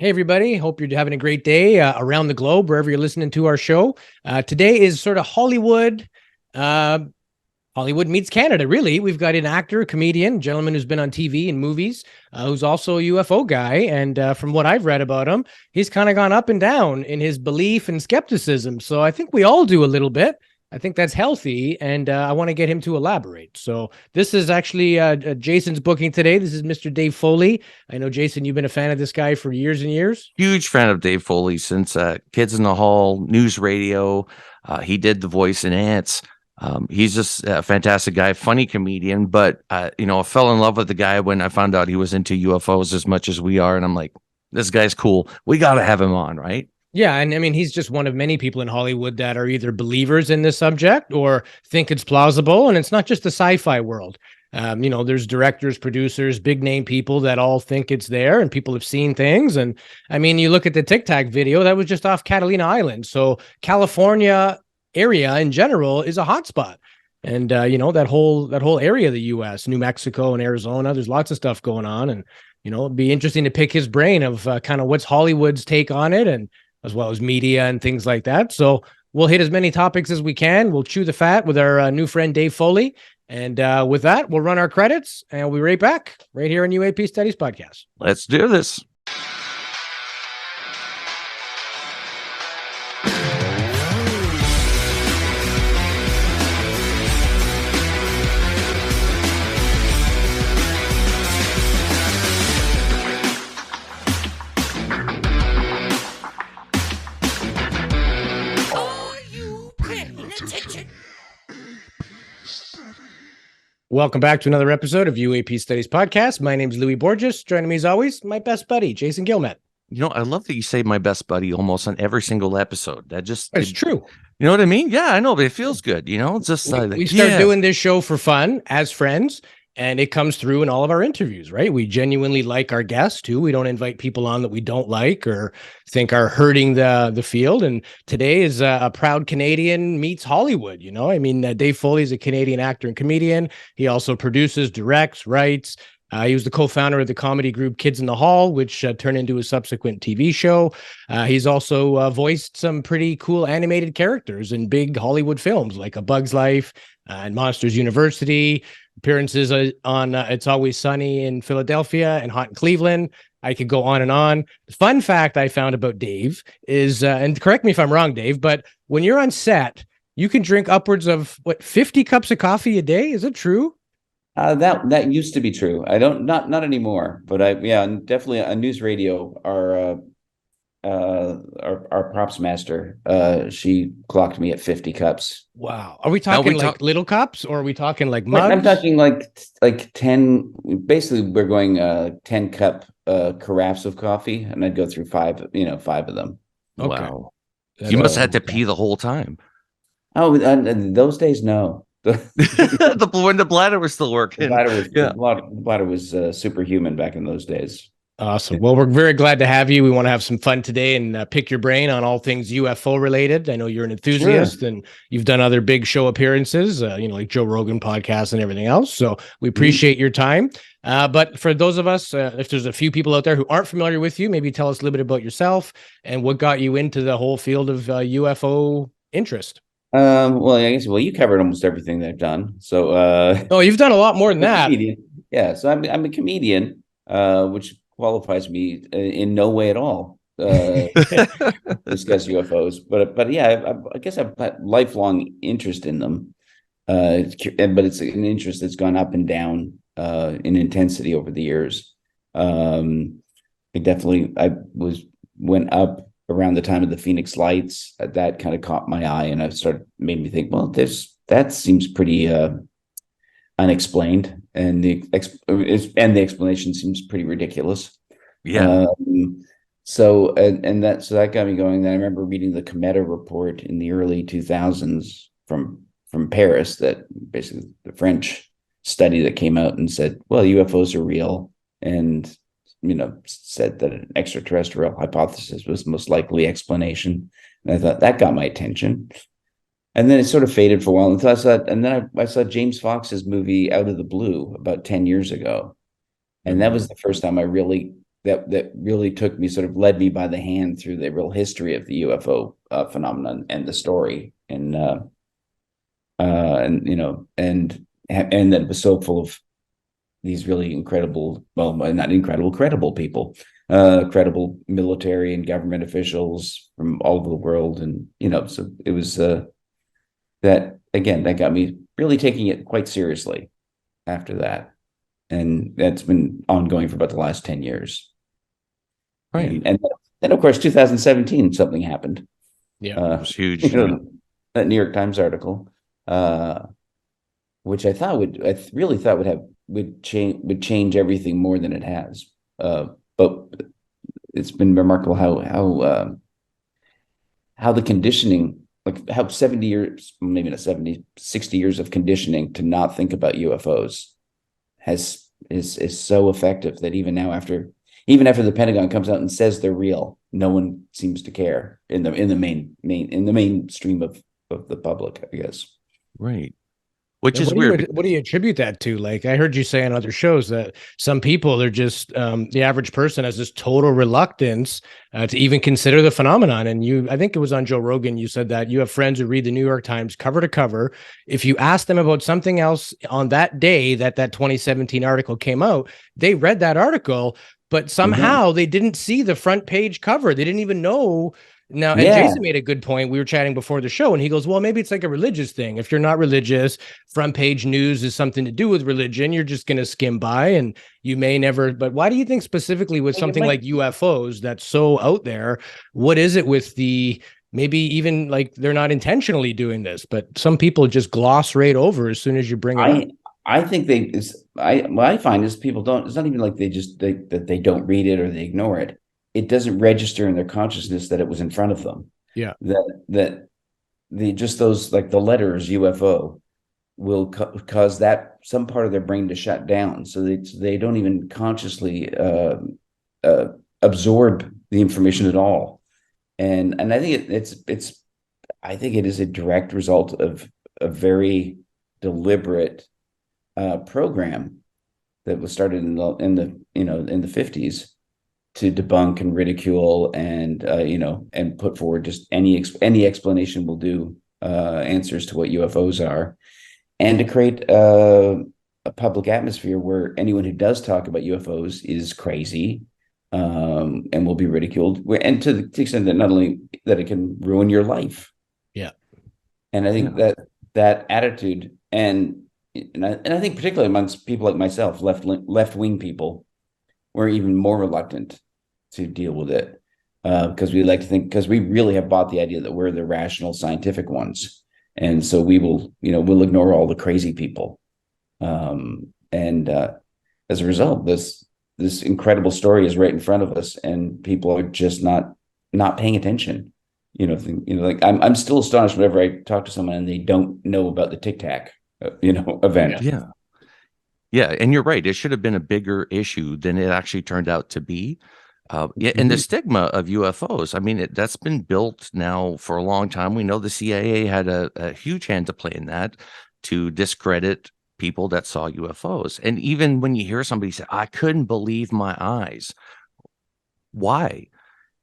Hey, everybody. Hope you're having a great day around the globe, wherever you're listening to our show. Today is sort of Hollywood. Hollywood meets Canada, really. We've got an actor, comedian, gentleman who's been on TV and movies, who's also a UFO guy. And from what I've read about him, he's kind of gone up and down in his belief and skepticism. So I think we all do a little bit. I think that's healthy, and I want to get him to elaborate. So this is actually Jason's booking today. This is Mr. Dave Foley. I know, Jason, you've been a fan of this guy for years and years. Huge fan of Dave Foley since Kids in the Hall, News Radio. He did the voice in Ants. He's just a fantastic guy, funny comedian. But, I fell in love with the guy when I found out he was into UFOs as much as we are. And I'm like, this guy's cool. We got to have him on, right? Yeah, and I mean, he's just one of many people in Hollywood that are either believers in this subject or think it's plausible. And it's not just the sci-fi world. There's directors, producers, big name people that all think it's there, and people have seen things. And I mean, you look at the Tic Tac video, that was just off Catalina Island. So California area in general is a hotspot. And, that whole area of the U.S., New Mexico and Arizona, there's lots of stuff going on. And, it'd be interesting to pick his brain of kind of what's Hollywood's take on it, and as well as media and things like that. So we'll hit as many topics as we can. We'll chew the fat with our new friend, Dave Foley. And with that, we'll run our credits, and we'll be right back right here on UAP Studies Podcast. Let's do this. Welcome back to another episode of UAP Studies Podcast. My name is Louis Borges. Joining me as always, my best buddy, Jason Gilmet. I love that you say my best buddy almost on every single episode. It's true. You know what I mean? Yeah, I know, but it feels good. It's just we start doing this show for fun as friends, and it comes through in all of our interviews, right? We genuinely like our guests too. We don't invite people on that we don't like or think are hurting the field. And today is a proud Canadian meets Hollywood. Dave Foley is a Canadian actor and comedian. He also produces, directs, writes. He was the co-founder of the comedy group Kids in the Hall, which turned into a subsequent TV show. He's also voiced some pretty cool animated characters in big Hollywood films like A Bug's Life and Monsters University. Appearances on It's Always Sunny in Philadelphia and Hot in Cleveland. I could go on and on. The fun fact I found about Dave is, and correct me if I'm wrong, Dave, but when you're on set, you can drink upwards of 50 cups of coffee a day. Is it true? That used to be true. I don't, not anymore, but definitely on News Radio, our props master, she clocked me at 50 cups. Wow. Are we talking little cups, or are we talking like mugs? I'm talking like 10. Basically, we're going 10-cup carafes of coffee, and I'd go through five of them. Okay. Wow. You must have had to pee the whole time. Oh, those days, no. When the bladder was still working. The bladder was superhuman back in those days. Awesome. Well, we're very glad to have you. We want to have some fun today and pick your brain on all things UFO related. I know you're an enthusiast, and you've done other big show appearances, like Joe Rogan podcast and everything else. So we appreciate your time. But for those of us, if there's a few people out there who aren't familiar with you, maybe tell us a little bit about yourself and what got you into the whole field of UFO interest. You covered almost everything that I've done. So, you've done a lot more than that. Comedian. Yeah. So I'm a comedian, which qualifies me in no way at all discuss UFOs, but yeah, I guess I've had lifelong interest in them, but it's an interest that's gone up and down in intensity over the years. I went up around the time of the Phoenix Lights. That kind of caught my eye, and made me think, well, that seems pretty unexplained, and the explanation seems pretty ridiculous. Yeah. So that got me going. Then I remember reading the Cometa report in the early 2000s from Paris, that basically the French study that came out and said, well, UFOs are real, and said that an extraterrestrial hypothesis was the most likely explanation. And I thought that got my attention. And then it sort of faded for a while until I saw James Fox's movie Out of the Blue about 10 years ago. And that was the first time I really that really led me by the hand through the real history of the UFO phenomenon and the story, and that it was so full of these really incredible, well, not incredible, credible people, credible military and government officials from all over the world. And, so it was that got me really taking it quite seriously after that. And that's been ongoing for about the last 10 years. Right. And then, of course, 2017, something happened. Yeah, it was huge. That New York Times article, which I really thought would change everything more than it has. But it's been remarkable how the conditioning, like how 70 years, maybe not 70, 60 years of conditioning to not think about UFOs is so effective that even now, after the Pentagon comes out and says they're real, no one seems to care in the mainstream of the public, I guess. Right. Which is weird. What do you attribute that to? Like, I heard you say on other shows that some people, they're just the average person has this total reluctance to even consider the phenomenon. And I think it was on Joe Rogan, you said that you have friends who read the New York Times cover to cover. If you ask them about something else on that day that 2017 article came out, they read that article, but somehow they didn't see the front page cover. They didn't even know. Now, and Jason made a good point. We were chatting before the show, and he goes, well, maybe it's like a religious thing. If you're not religious, front page news is something to do with religion. You're just going to skim by, and you may never. But why do you think specifically with something like UFOs that's so out there, what is it with maybe even like they're not intentionally doing this, but some people just gloss right over as soon as you bring it up? I think what I find is people don't, it's not even like that they don't read it or they ignore it. It doesn't register in their consciousness that it was in front of them. Yeah. That just those, like the letters UFO will cause that some part of their brain to shut down. So they don't even consciously absorb the information at all. And I think I think it is a direct result of a very deliberate program that was started in the 50s to debunk and ridicule and and put forward just any explanation will do, answers to what UFOs are, and to create a public atmosphere where anyone who does talk about UFOs is crazy, and will be ridiculed, and to the extent that not only that it can ruin your life. Yeah. And I think that attitude, and I think particularly amongst people like myself, left-wing people, we're even more reluctant to deal with it, because we like to think, because we really have bought the idea that we're the rational scientific ones, and so we'll ignore all the crazy people, and as a result, this incredible story is right in front of us, and people are just not paying attention. Like I'm still astonished whenever I talk to someone and they don't know about the Tic Tac event. Yeah, and you're right. It should have been a bigger issue than it actually turned out to be. And the stigma of UFOs, I mean, that's been built now for a long time. We know the CIA had a huge hand to play in that, to discredit people that saw UFOs. And even when you hear somebody say, I couldn't believe my eyes. Why?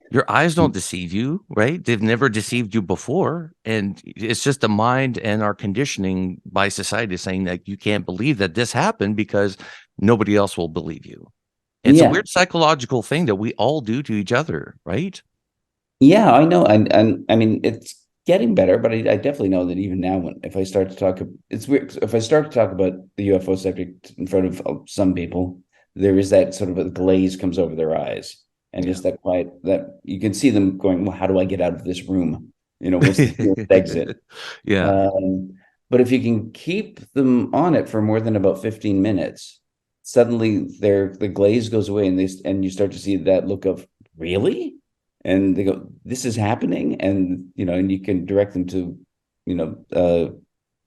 Your eyes don't deceive you, right? They've never deceived you before. And it's just the mind and our conditioning by society saying that you can't believe that this happened because nobody else will believe you. It's a weird psychological thing that we all do to each other, right? Yeah, I know. And I mean, it's getting better, but I definitely know that even now, if I start to talk, it's weird. If I start to talk about the UFO subject in front of some people, there is that sort of a glaze comes over their eyes. And just that quiet, that you can see them going, well, how do I get out of this room? What's the exit? Yeah. But if you can keep them on it for more than about 15 minutes, suddenly the glaze goes away, and you start to see that look of, really? And they go, this is happening, and and you can direct them to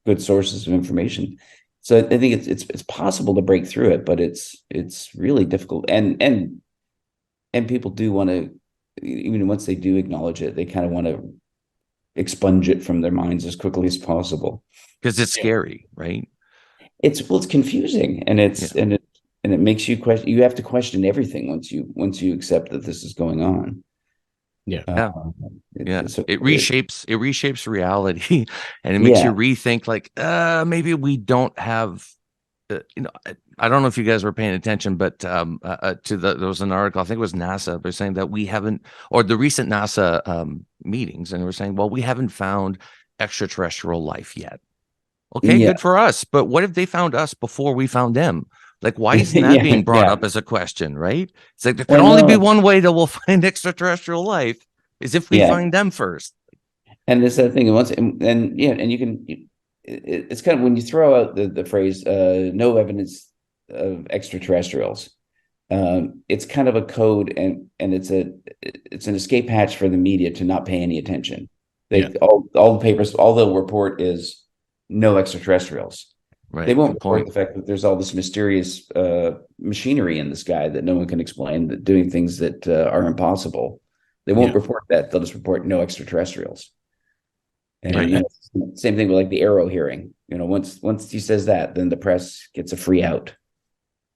good sources of information. So I think it's possible to break through it, but it's really difficult, and people do want to, even once they do acknowledge it, they kind of want to expunge it from their minds as quickly as possible, because it's scary, right? It's confusing, and and it makes you question. You have to question everything once you accept that this is going on. Yeah. It reshapes reality, and it makes you rethink, like, maybe we don't have, I don't know if you guys were paying attention, but there was an article, I think it was NASA, they're saying that we haven't, or the recent NASA meetings, and we're saying, well, we haven't found extraterrestrial life yet. Okay, good for us. But what if they found us before we found them? Like, why isn't that being brought up as a question, right? It's like, there can only be one way that we'll find extraterrestrial life, is if we find them first. And this other thing, and you can, it's kind of, when you throw out the phrase no evidence of extraterrestrials, it's kind of a code, and it's an escape hatch for the media to not pay any attention. All the papers, all they'll report is no extraterrestrials. Right. They won't report the fact that there's all this mysterious machinery in the sky that no one can explain, that doing things that are impossible. They won't report that. They'll just report no extraterrestrials. And same thing with like the Arrow hearing. Once he says that, then the press gets a free out.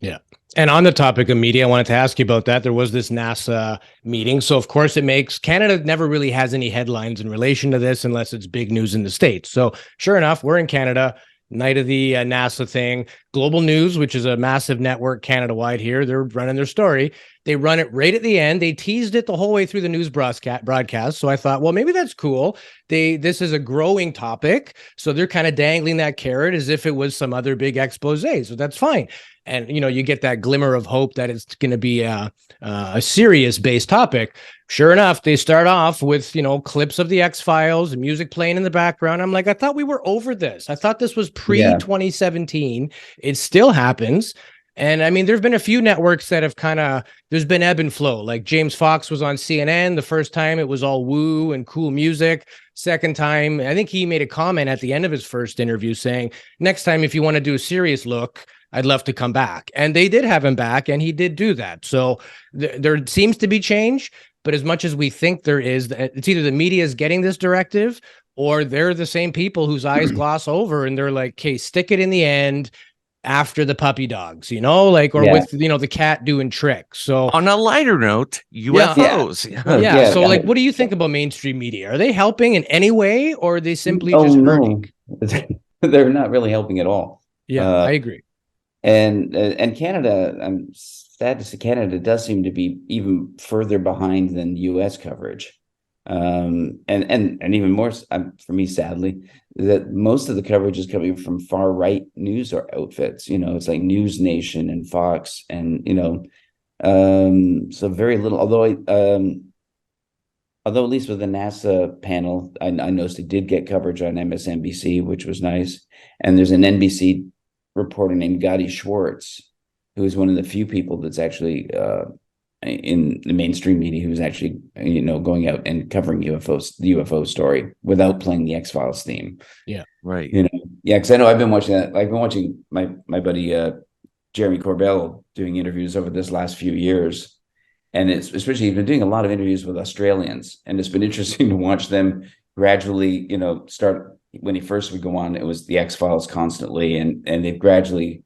Yeah. And on the topic of media, I wanted to ask you about that. There was this NASA meeting. So, of course, Canada never really has any headlines in relation to this unless it's big news in the States. So, sure enough, we're in Canada. Night of the NASA thing, Global News, which is a massive network Canada-wide here, they're running their story. They run it right at the end. They teased it the whole way through the news broadcast. So I thought, well, maybe that's cool. This is a growing topic. So they're kind of dangling that carrot as if it was some other big expose. So that's fine. And, you get that glimmer of hope that it's going to be a serious based topic. Sure enough, they start off with, clips of the X-Files and music playing in the background. I'm like, I thought we were over this. I thought this was pre-2017. It still happens. And I mean, there've been a few networks that have there's been ebb and flow. Like James Fox was on CNN. The first time it was all woo and cool music. Second time, I think he made a comment at the end of his first interview saying, next time, if you want to do a serious look, I'd love to come back. And they did have him back, and he did do that. So there seems to be change. But as much as we think there is, it's either the media is getting this directive, or they're the same people whose eyes gloss over and they're like, okay, stick it in the end after the puppy dogs, with, the cat doing tricks. So on a lighter note, UFOs. So like, what do you think about mainstream media? Are they helping in any way, or are they simply just hurting? They're not really helping at all. Yeah, I agree. And Canada, I'm sad to say, Canada does seem to be even further behind than U.S. coverage. And even more for me, sadly, that most of the coverage is coming from far right news or outfits. It's like News Nation and Fox, and so very little. Although at least with the NASA panel, I noticed it did get coverage on MSNBC, which was nice. And there's an NBC reporter named Gadi Schwartz, who is one of the few people that's actually in the mainstream media who's actually going out and covering the UFO story without playing the X-Files theme. Yeah, right. Because I know I've been watching that. I've been watching my buddy Jeremy Corbell doing interviews over this last few years, and it's especially he's been doing a lot of interviews with Australians, and it's been interesting to watch them gradually start. When he first would go on, it was the X-Files constantly, and they've gradually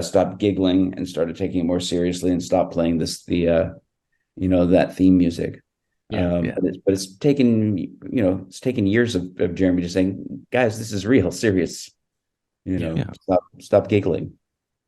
stopped giggling and started taking it more seriously and stopped playing that theme music. But it's taken years of Jeremy just saying, guys, this is real serious. Stop giggling.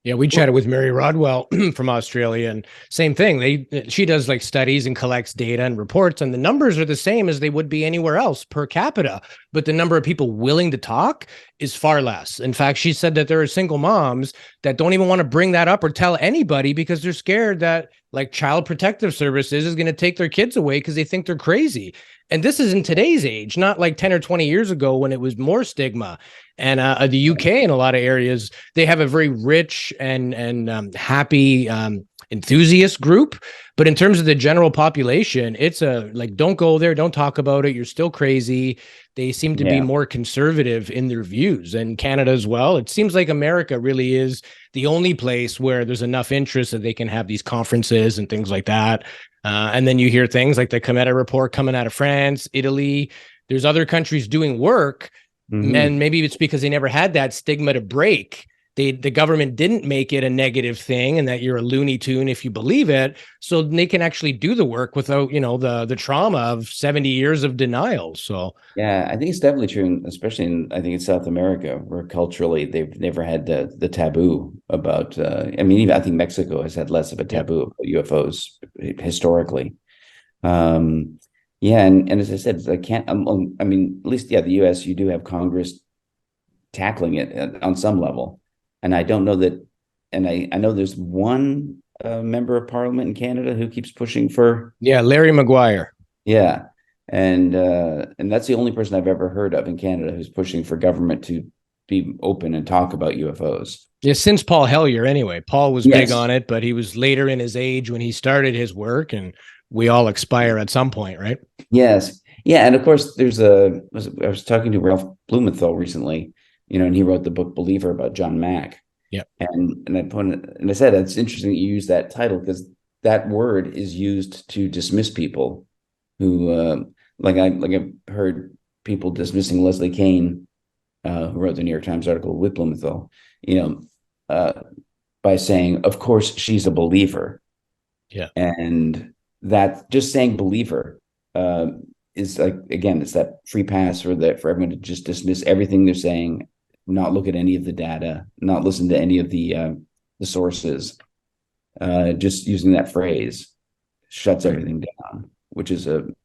Yeah, we chatted with Mary Rodwell from Australia, and same thing. She does like studies and collects data and reports, and the numbers are the same as they would be anywhere else per capita, but the number of people willing to talk is far less. In fact, she said that there are single moms that don't even want to bring that up or tell anybody because they're scared that like Child Protective Services is going to take their kids away because they think they're crazy. And this is in today's age, not like 10 or 20 years ago when it was more stigma. And the UK in a lot of areas, they have a very rich and happy enthusiast group. But in terms of the general population, it's don't go there, don't talk about it. You're still crazy. They seem to be more conservative in their views, and Canada as well. It seems like America really is the only place where there's enough interest that they can have these conferences and things like that. And then you hear things like the Cometa report coming out of France, Italy. There's other countries doing work, and maybe it's because they never had that stigma to break the government didn't make it a negative thing and that you're a Looney Tune if you believe it. So they can actually do the work without, the trauma of 70 years of denial. So yeah, I think it's definitely true, especially in South America, where culturally they've never had the taboo about. Even I think Mexico has had less of a taboo about UFOs historically. Yeah, and as I said, I can't. At least the U.S. you do have Congress tackling it on some level, and I don't know that. And I know there's one member of Parliament in Canada who keeps pushing for. Yeah, Larry Maguire. Yeah, and that's the only person I've ever heard of in Canada who's pushing for government to be open and talk about UFOs. Yeah, since Paul Hellyer, anyway. Paul was big on it, but he was later in his age when he started his work, and we all expire at some point, right? Yes. Yeah. And of course, I was talking to Ralph Blumenthal recently, and he wrote the book Believer about John Mack. Yeah. And I said, it's interesting that you use that title because that word is used to dismiss people who, I've heard people dismissing Leslie Kean, who wrote the New York Times article with Blumenthal, by saying, of course, she's a believer. Yeah. And that just saying believer is it's that free pass for everyone to just dismiss everything they're saying, not look at any of the data, not listen to any of the sources. Just using that phrase shuts everything down, which is and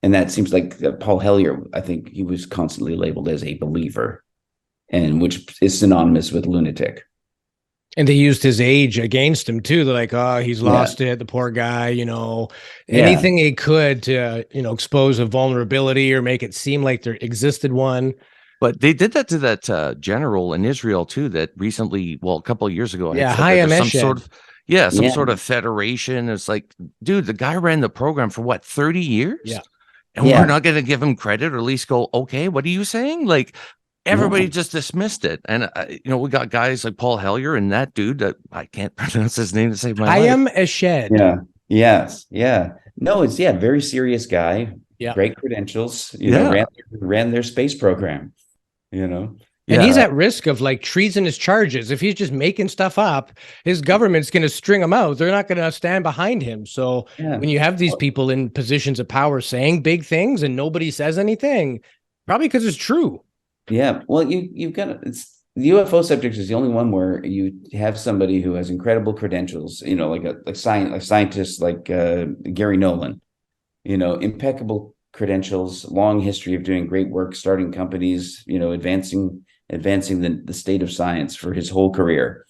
that seems like Paul Hellyer, I think he was constantly labeled as a believer, and which is synonymous with lunatic. And they used his age against him too. They're like, oh, he's lost it, the poor guy, anything they could to, expose a vulnerability or make it seem like there existed one. But they did that to that general in Israel too, that recently, a couple of years ago, some sort of federation. It's like, dude, the guy ran the program for what, 30 years? Yeah. And we're not going to give him credit or at least go, okay, what are you saying? Like, everybody just dismissed it. And, we got guys like Paul Hellyer and that dude that I can't pronounce his name to save my life. I am a shed. Yeah. Yes. Yeah. No, it's very serious guy. Yeah. Great credentials, ran their space program, And he's at risk of treasonous charges. If he's just making stuff up, his government's going to string him out. They're not going to stand behind him. So when you have these people in positions of power saying big things and nobody says anything, probably because it's true. Yeah, well, you've got the UFO subject is the only one where you have somebody who has incredible credentials, like scientists like Gary Nolan, impeccable credentials, long history of doing great work, starting companies, advancing the state of science for his whole career.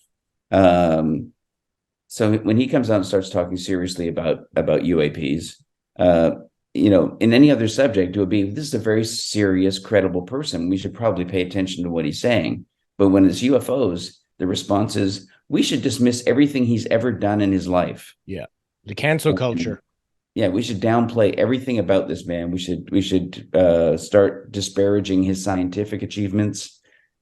So when he comes out and starts talking seriously about UAPs, in any other subject, it would be, this is a very serious, credible person. We should probably pay attention to what he's saying. But when it's UFOs, the response is, we should dismiss everything he's ever done in his life. Yeah. The cancel culture. Yeah. We should downplay everything about this man. We should start disparaging his scientific achievements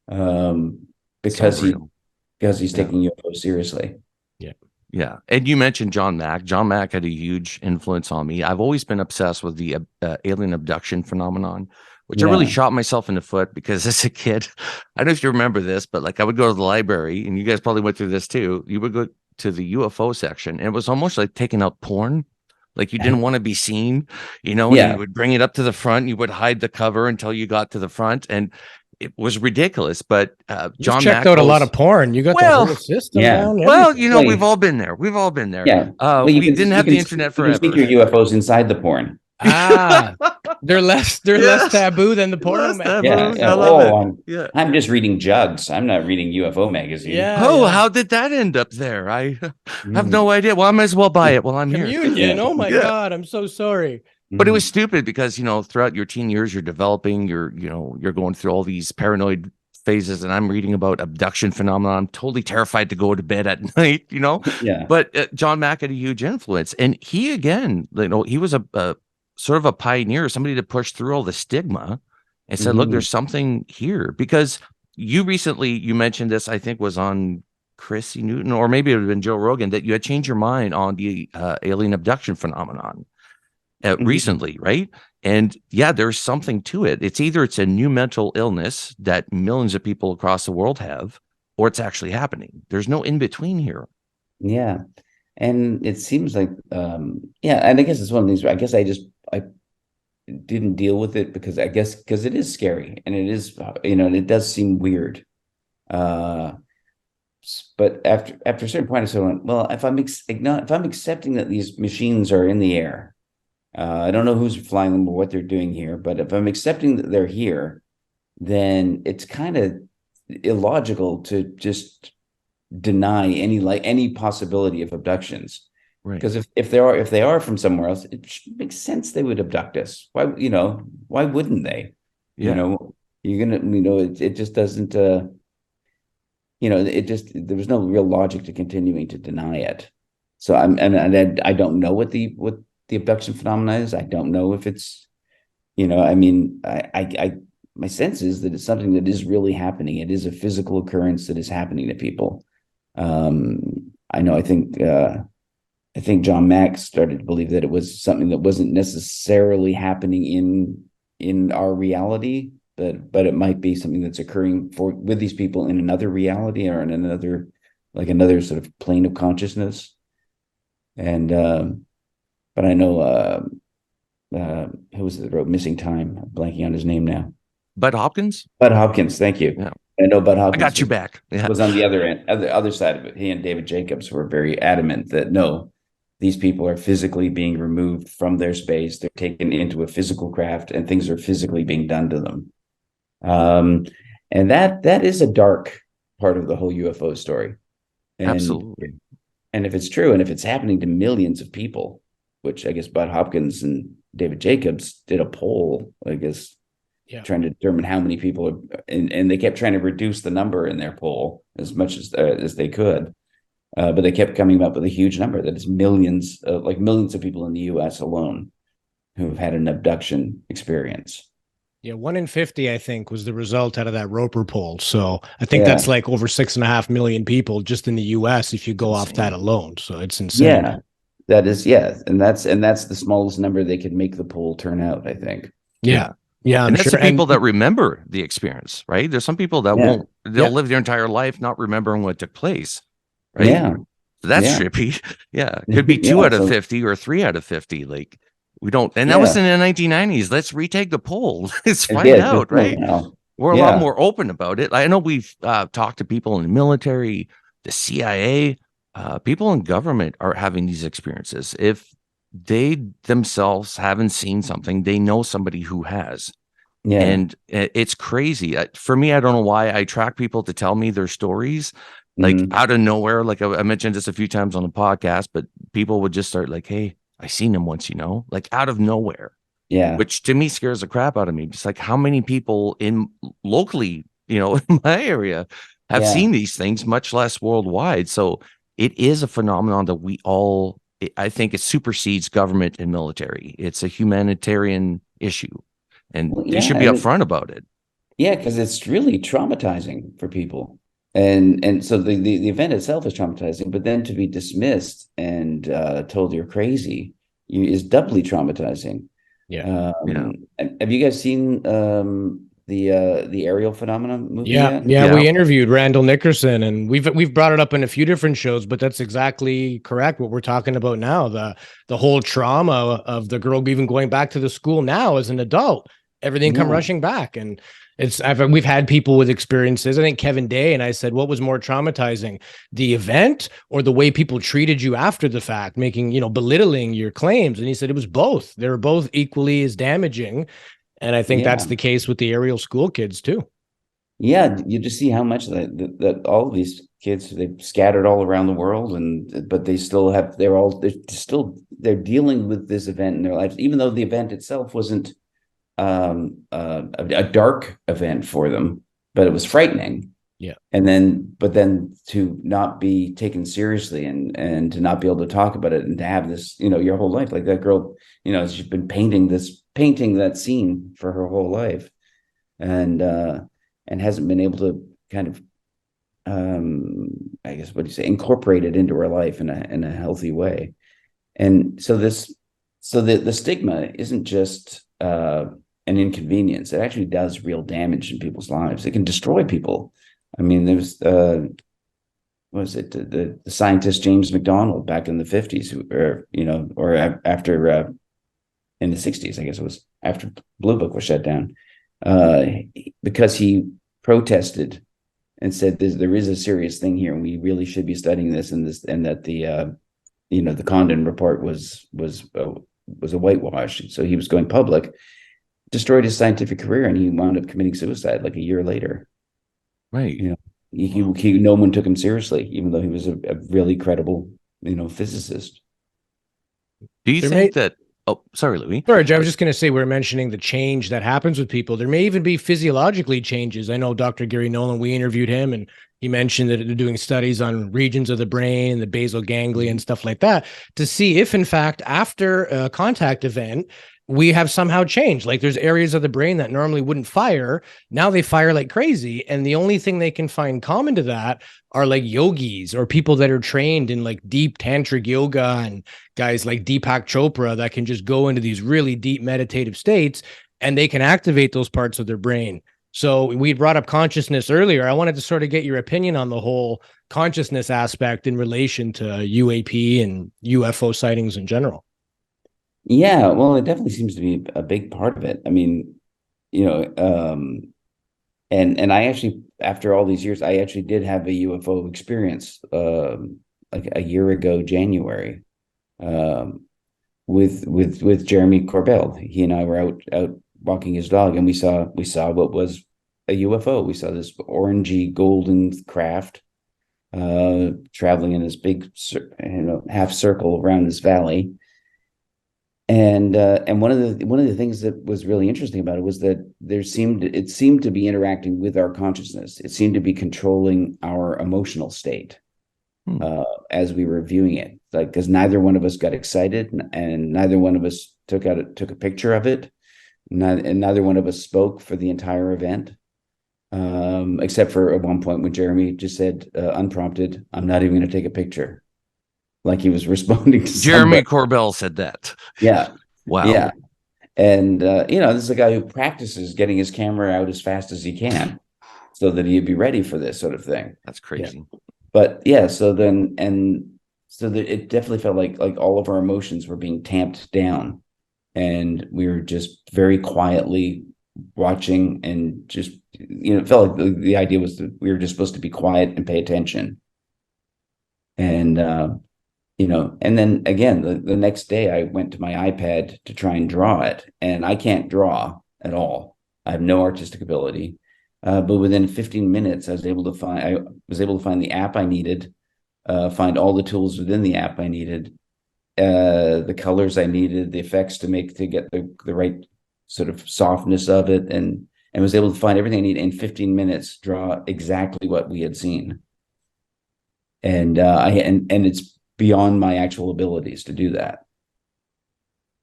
because he's taking UFOs seriously. Yeah. Yeah. And you mentioned John Mack. John Mack had a huge influence on me. I've always been obsessed with the alien abduction phenomenon, which I really shot myself in the foot because as a kid, I don't know if you remember this, but I would go to the library, and you guys probably went through this too. You would go to the UFO section, and it was almost like taking out porn. Like you didn't want to be seen, and you would bring it up to the front. You would hide the cover until you got to the front. And it was ridiculous, but John checked out a lot of porn. You got the whole system down. Well, we've all been there. We've all been there. Yeah. We didn't have the internet forever. You can speak your UFOs inside the porn. They're less taboo than the porn. I'm just reading jugs. I'm not reading UFO magazine. How did that end up there? I have no idea. Well, I might as well buy it while I'm here. Communion. Oh my God, I'm so sorry. But it was stupid because, throughout your teen years, you're developing, you're going through all these paranoid phases, and I'm reading about abduction phenomenon. I'm totally terrified to go to bed at night, Yeah. But John Mack had a huge influence. And he, again, he was a sort of a pioneer, somebody to push through all the stigma and said, look, there's something here. Because you mentioned this, I think was on Chrissy Newton, or maybe it would have been Joe Rogan, that you had changed your mind on the alien abduction phenomenon. recently, right? And yeah, there's something to it. It's either it's a new mental illness that millions of people across the world have, or it's actually happening. There's no in between here. Yeah. And it seems like, yeah, and I guess it's one of these where I didn't deal with it because because it is scary and it is, and it does seem weird. Uh, but after a certain point, I sort of went, well, if I'm accepting that these machines are in the air, I don't know who's flying them or what they're doing here, but if I'm accepting that they're here, then it's kind of illogical to just deny any possibility of abductions. Right. Because if they are from somewhere else, it makes sense they would abduct us. Why wouldn't they? Yeah. You're gonna, it just doesn't, there was no real logic to continuing to deny it. So I don't know what the abduction phenomena is. I don't know if it's, my sense is that it's something that is really happening. It is a physical occurrence that is happening to people. I think John Mack started to believe that it was something that wasn't necessarily happening in our reality, but it might be something that's occurring with these people in another reality or in another sort of plane of consciousness. And but I know who was it that wrote Missing Time? I'm blanking on his name now. Bud Hopkins? Bud Hopkins, thank you. Yeah. I know Bud Hopkins. I got you back. Yeah. Was on the other side of it. He and David Jacobs were very adamant that no, these people are physically being removed from their space. They're taken into a physical craft, and things are physically being done to them. And that is a dark part of the whole UFO story. Absolutely. And if it's true, and if it's happening to millions of people, which I guess Bud Hopkins and David Jacobs did a poll, I guess, trying to determine how many people are, and they kept trying to reduce the number in their poll as much as they could. But they kept coming up with a huge number that is millions of people in the US alone who have had an abduction experience. Yeah, 1 in 50, I think, was the result out of that Roper poll. So I think that's like over 6.5 million people just in the US if you go off that alone. So it's insane. Yeah, that is, and that's the smallest number they could make the poll turn out, I think. Yeah. Yeah, and that's the people that remember the experience, right? There's some people that won't, they'll live their entire life not remembering what took place, right? Yeah. That's trippy. Yeah. It could be 2 out of 50 or 3 out of 50 like. We don't, and that was in the 1990s. Let's retake the poll. Let's find out, right? We're a lot more open about it. I know we've talked to people in the military, the CIA, people in government are having these experiences. If they themselves haven't seen something, they know somebody who has. Yeah. And it's crazy. For me, I don't know why I track people to tell me their stories, like out of nowhere. Like I mentioned this a few times on the podcast, but people would just start like, hey, I seen him once, like out of nowhere. Yeah. Which to me scares the crap out of me. Just like how many people locally, in my area have seen these things, much less worldwide. So it is a phenomenon that I think it supersedes government and military. It's a humanitarian issue, and they should be upfront about it. Yeah, because it's really traumatizing for people. And so the event itself is traumatizing, but then to be dismissed and told you're crazy is doubly traumatizing. Yeah. Have you guys seen the aerial phenomenon movie yet? Yeah. We interviewed Randall Nickerson, and we've brought it up in a few different shows, but that's exactly correct. What we're talking about now, the whole trauma of the girl even going back to the school now as an adult, everything come rushing back. And we've had people with experiences. I think Kevin Day and I said, what was more traumatizing, the event or the way people treated you after the fact, making, belittling your claims? And he said it was both. They were both equally as damaging. And I think that's the case with the aerial school kids too. Yeah. You just see how much that all of these kids, they've scattered all around the world, but they still have, they're dealing with this event in their lives, even though the event itself wasn't a dark event for them, but it was frightening. Yeah. But then to not be taken seriously and to not be able to talk about it and to have this, your whole life, like that girl, she's been painting that scene for her whole life and hasn't been able to kind of, I guess, incorporate it into her life in a healthy way. And so this So the stigma isn't just an inconvenience. It actually does real damage in people's lives. It can destroy people. I mean, there's what was it, the scientist James McDonald back in the 50s, after in the 60s, I guess it was after Blue Book was shut down, because he protested and said there is a serious thing here, and we really should be studying this, and that the Condon report was a whitewash. So he was going public, destroyed his scientific career, and he wound up committing suicide like a year later. Right. No one took him seriously, even though he was a really credible, physicist. Do you think that? Oh, sorry, Louis. Sorry, I was just going to say, we're mentioning the change that happens with people. There may even be physiologically changes. I know Dr. Gary Nolan, we interviewed him, and he mentioned that they're doing studies on regions of the brain, the basal ganglia and stuff like that, to see if, in fact, after a contact event, we have somehow changed. Like, there's areas of the brain that normally wouldn't fire. Now they fire like crazy. And the only thing they can find common to that are like yogis or people that are trained in like deep tantric yoga, and guys like Deepak Chopra that can just go into these really deep meditative states, and they can activate those parts of their brain. So we brought up consciousness earlier. I wanted to sort of get your opinion on the whole consciousness aspect in relation to UAP and UFO sightings in general. Yeah, well, it definitely seems to be a big part of it. I mean, and I actually, after all these years, I actually did have a UFO experience, like a year ago, January, with Jeremy Corbell. He and I were out walking his dog, and we saw what was a UFO. We saw this orangey golden craft traveling in this big half circle around this valley. And one of the things that was really interesting about it was that it seemed to be interacting with our consciousness. It seemed to be controlling our emotional state as we were viewing it. Like, because neither one of us got excited, and neither one of us took a picture of it, and neither one of us spoke for the entire event, except for at one point when Jeremy just said, unprompted, "I'm not even going to take a picture." Like he was responding to Jeremy Corbell said that. Yeah. Wow. Yeah. And, this is a guy who practices getting his camera out as fast as he can so that he'd be ready for this sort of thing. That's crazy. Yeah. But yeah, so it definitely felt like all of our emotions were being tamped down, and we were just very quietly watching, and just, it felt like the idea was that we were just supposed to be quiet and pay attention. And, and then again, the next day I went to my iPad to try and draw it, and I can't draw at all. I have no artistic ability. But within 15 minutes, I was able to find the app I needed, find all the tools within the app I needed, the colors I needed, the effects to get the right sort of softness of it, and was able to find everything I need in 15 minutes, draw exactly what we had seen. And it's beyond my actual abilities to do that.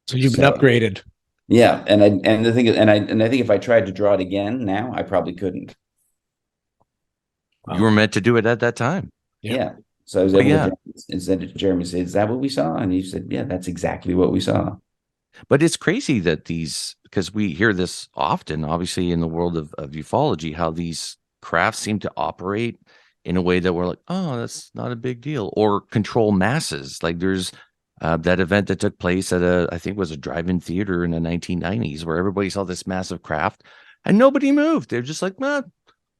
So you've been upgraded. Yeah, and I think if I tried to draw it again now, I probably couldn't. You were meant to do it at that time. Yeah. So I was able to send it to Jeremy and say, "Is that what we saw?" And he said, "Yeah, that's exactly what we saw." But it's crazy that because we hear this often, obviously, in the world of ufology, how these crafts seem to operate in a way that we're like, oh, that's not a big deal, or control masses. Like there's that event that took place at I think it was a drive-in theater in the 1990s, where everybody saw this massive craft and nobody moved. They're just like,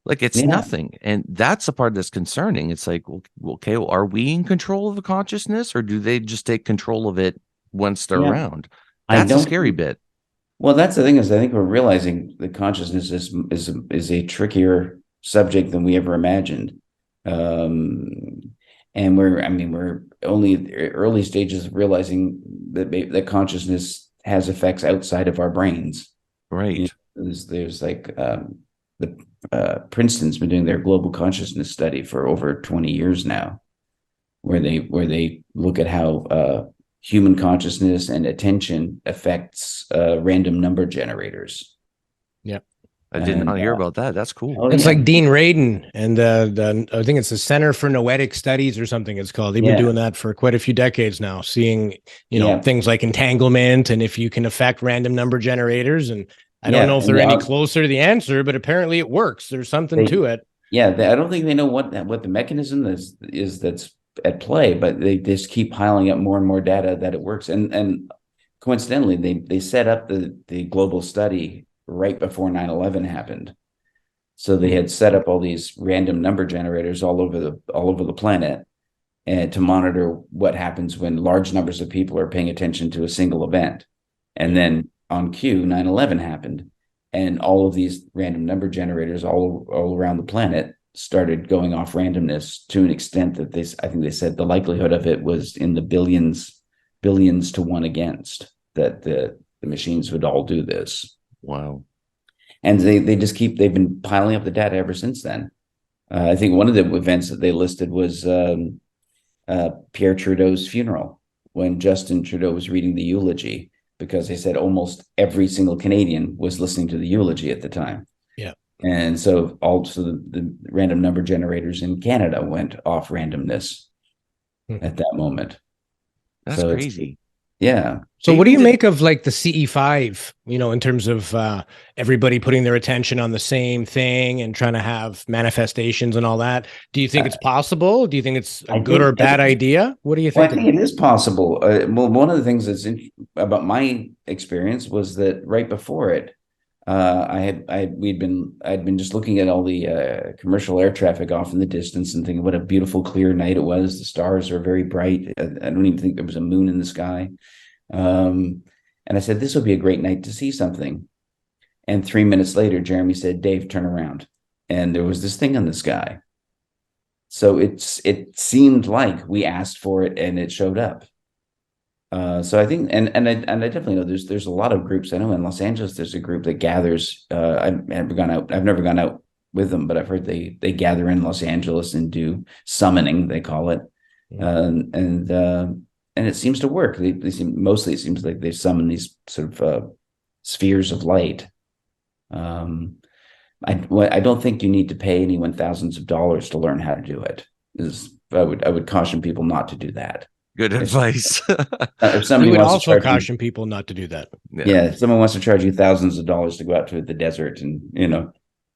like it's nothing. And that's the part that's concerning. It's like, okay, are we in control of the consciousness, or do they just take control of it once they're around? That's the scary bit. Well, that's the thing, is I think we're realizing that consciousness is a trickier subject than we ever imagined. And we're only in the early stages of realizing that consciousness has effects outside of our brains. Right. There's like Princeton's been doing their global consciousness study for over 20 years now, where they look at how human consciousness and attention affects random number generators. Yeah. I did not hear about that. That's cool. Oh, It's yeah. like Dean Radin and I think it's the Center for Noetic Studies or something it's called. They've been doing that for quite a few decades now, seeing, things like entanglement and if you can affect random number generators. And I don't know if they're any closer to the answer, but apparently it works. There's something to it. Yeah, I don't think they know what the mechanism is that's at play, but they just keep piling up more and more data that it works. And coincidentally, they set up the global study right before 9/11 happened. So they had set up all these random number generators all over the planet, and to monitor what happens when large numbers of people are paying attention to a single event. And then on cue, 9/11 happened, and all of these random number generators all around the planet started going off randomness to an extent that I think they said the likelihood of it was in the billions to one against that the machines would all do this. Wow. And they've been piling up the data ever since then. I think one of the events that they listed was Pierre Trudeau's funeral, when Justin Trudeau was reading the eulogy, because they said almost every single Canadian was listening to the eulogy at the time. Yeah. And so also the random number generators in Canada went off randomness at that moment. That's crazy. Yeah. So what do you make of like the CE5, in terms of everybody putting their attention on the same thing and trying to have manifestations and all that? Do you think it's possible? Do you think it's a good or bad idea? What do you think? I think it is possible. Well, one of the things that's about my experience was that right before it, I'd been just looking at all the commercial air traffic off in the distance and thinking what a beautiful clear night it was. The stars are very bright. I don't even think there was a moon in the sky. And I said, this would be a great night to see something. And 3 minutes later, Jeremy said, Dave, turn around. And there was this thing in the sky. So it seemed like we asked for it and it showed up. So I think, and I definitely know there's a lot of groups. I know in Los Angeles there's a group that gathers. I've never gone out with them, but I've heard they gather in Los Angeles and do summoning, they call it, and it seems to work. They seem, mostly it seems like they summon these sort of spheres of light. I don't think you need to pay anyone thousands of dollars to learn how to do it. I would caution people not to do that. Good advice. If somebody would wants also to caution people not to do that. Yeah, if someone wants to charge you thousands of dollars to go out to the desert and,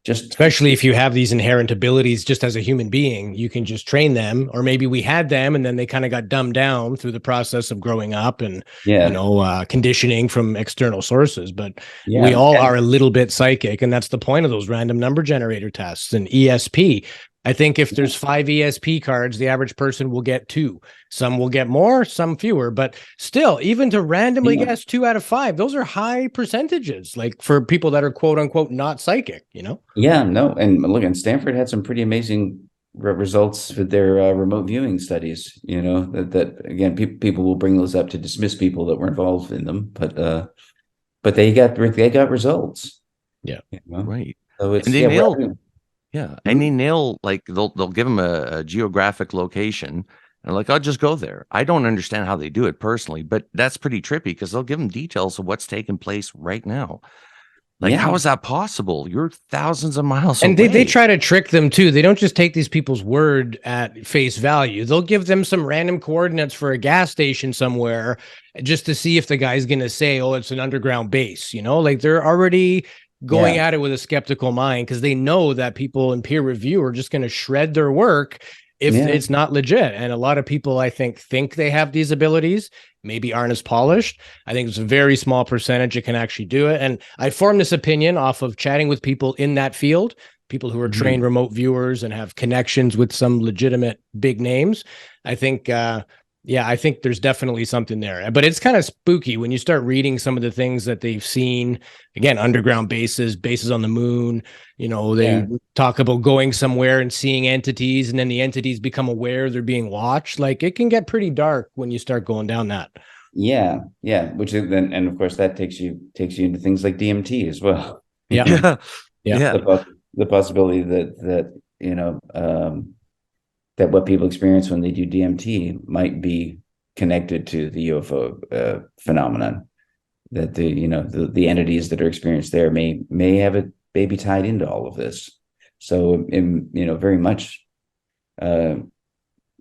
just especially if you have these inherent abilities just as a human being, you can just train them, or maybe we had them and then they kind of got dumbed down through the process of growing up and, conditioning from external sources. But we all are a little bit psychic, and that's the point of those random number generator tests and ESP. I think if there's 5 ESP cards, the average person will get 2. Some will get more, some fewer, but still, even to randomly guess 2 out of 5, those are high percentages, like for people that are quote unquote not psychic, Yeah, no. And look, and Stanford had some pretty amazing results with their remote viewing studies, that again, people will bring those up to dismiss people that were involved in them, but they got results. Yeah. Right. So it's, and they nailed. Yeah, and they nail, like they'll give them a geographic location, and like, I'll just go there. I don't understand how they do it personally, but that's pretty trippy because they'll give them details of what's taking place right now. Like, how is that possible? You're thousands of miles away. And they try to trick them too. They don't just take these people's word at face value. They'll give them some random coordinates for a gas station somewhere just to see if the guy's going to say, oh, it's an underground base, like they're already going at it with a skeptical mind because they know that people in peer review are just going to shred their work if it's not legit. And a lot of people, I think they have these abilities, maybe aren't as polished. I think it's a very small percentage that can actually do it. And I formed this opinion off of chatting with people in that field, people who are trained remote viewers and have connections with some legitimate big names. I think, I think there's definitely something there, but it's kind of spooky when you start reading some of the things that they've seen. Again, underground bases on the moon, they talk about going somewhere and seeing entities, and then the entities become aware they're being watched. Like, it can get pretty dark when you start going down that. Yeah. Which is then, and of course that takes you into things like DMT as well. Yeah. The possibility that that what people experience when they do DMT might be connected to the UFO phenomenon. That the entities that are experienced there may have baby tied into all of this. So, very much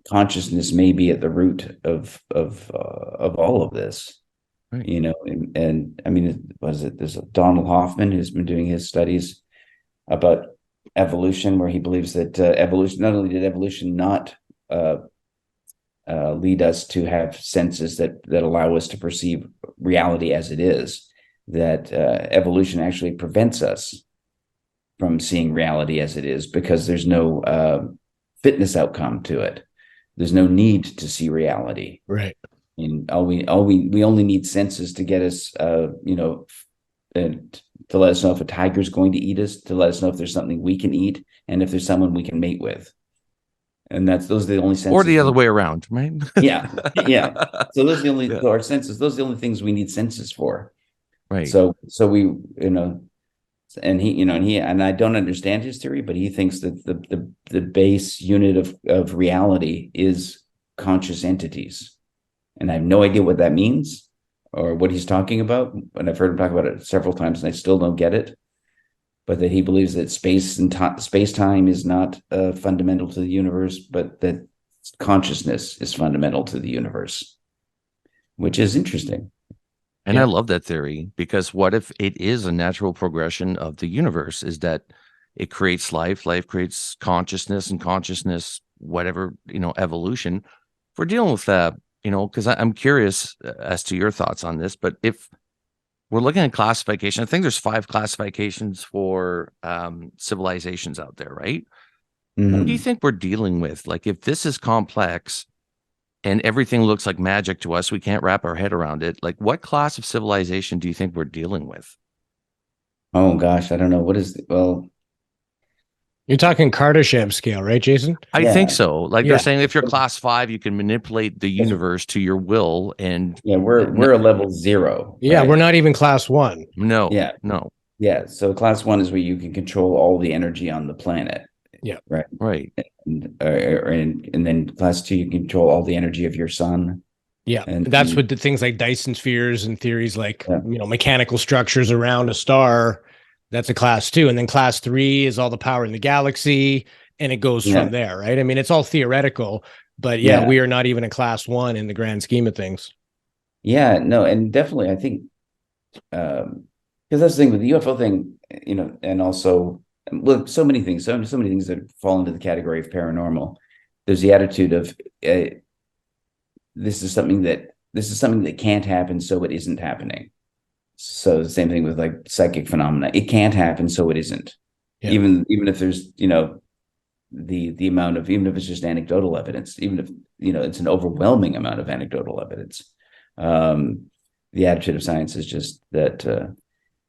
consciousness may be at the root of all of this. Right. And I mean, there's Donald Hoffman who's been doing his studies about evolution, where he believes that evolution, not only did evolution not lead us to have senses that allow us to perceive reality as it is, that evolution actually prevents us from seeing reality as it is, because there's no fitness outcome to it. There's no need to see reality. Right. And we only need senses to get us, to let us know if a tiger's going to eat us, to let us know if there's something we can eat, and if there's someone we can mate with. And those are the only senses. Or the other way around, right? Yeah. So those are the only so our senses. Those are the only things we need senses for. Right. So we, and I don't understand his theory, but he thinks that the base unit of reality is conscious entities. And I have no idea what that means or what he's talking about. And I've heard him talk about it several times, and I still don't get it. But that he believes that space-time is not fundamental to the universe, but that consciousness is fundamental to the universe, which is interesting. And I love that theory, because what if it is a natural progression of the universe, is that it creates life creates consciousness, and consciousness, whatever, evolution. If we're dealing with because I'm curious as to your thoughts on this, but if we're looking at classification, I think there's 5 classifications for civilizations out there, right? Mm-hmm. What do you think we're dealing with? Like, if this is complex and everything looks like magic to us, we can't wrap our head around it. Like, what class of civilization do you think we're dealing with? Oh gosh, I don't know. You're talking Kardashev scale, right, Jason? I think so. Like, they're saying if you're class 5, you can manipulate the universe to your will. And we're a level 0. Yeah, right? we're not even class 1. No. Yeah. So class 1 is where you can control all the energy on the planet. Yeah. Right. And then class 2, you control all the energy of your sun. Yeah. And that's what the things like Dyson spheres and theories like, mechanical structures around a star. That's a class 2. And then class 3 is all the power in the galaxy. And it goes from there, right? I mean, it's all theoretical, but we are not even a class 1 in the grand scheme of things. Yeah, no, and definitely, I think, because that's the thing with the UFO thing, and also, look, so many things that fall into the category of paranormal. There's the attitude of this is something that can't happen, so it isn't happening. So the same thing with like psychic phenomena. It can't happen, so it isn't. Yeah. Even if there's the amount of, even if it's just anecdotal evidence, even if it's an overwhelming amount of anecdotal evidence. The attitude of science is just that,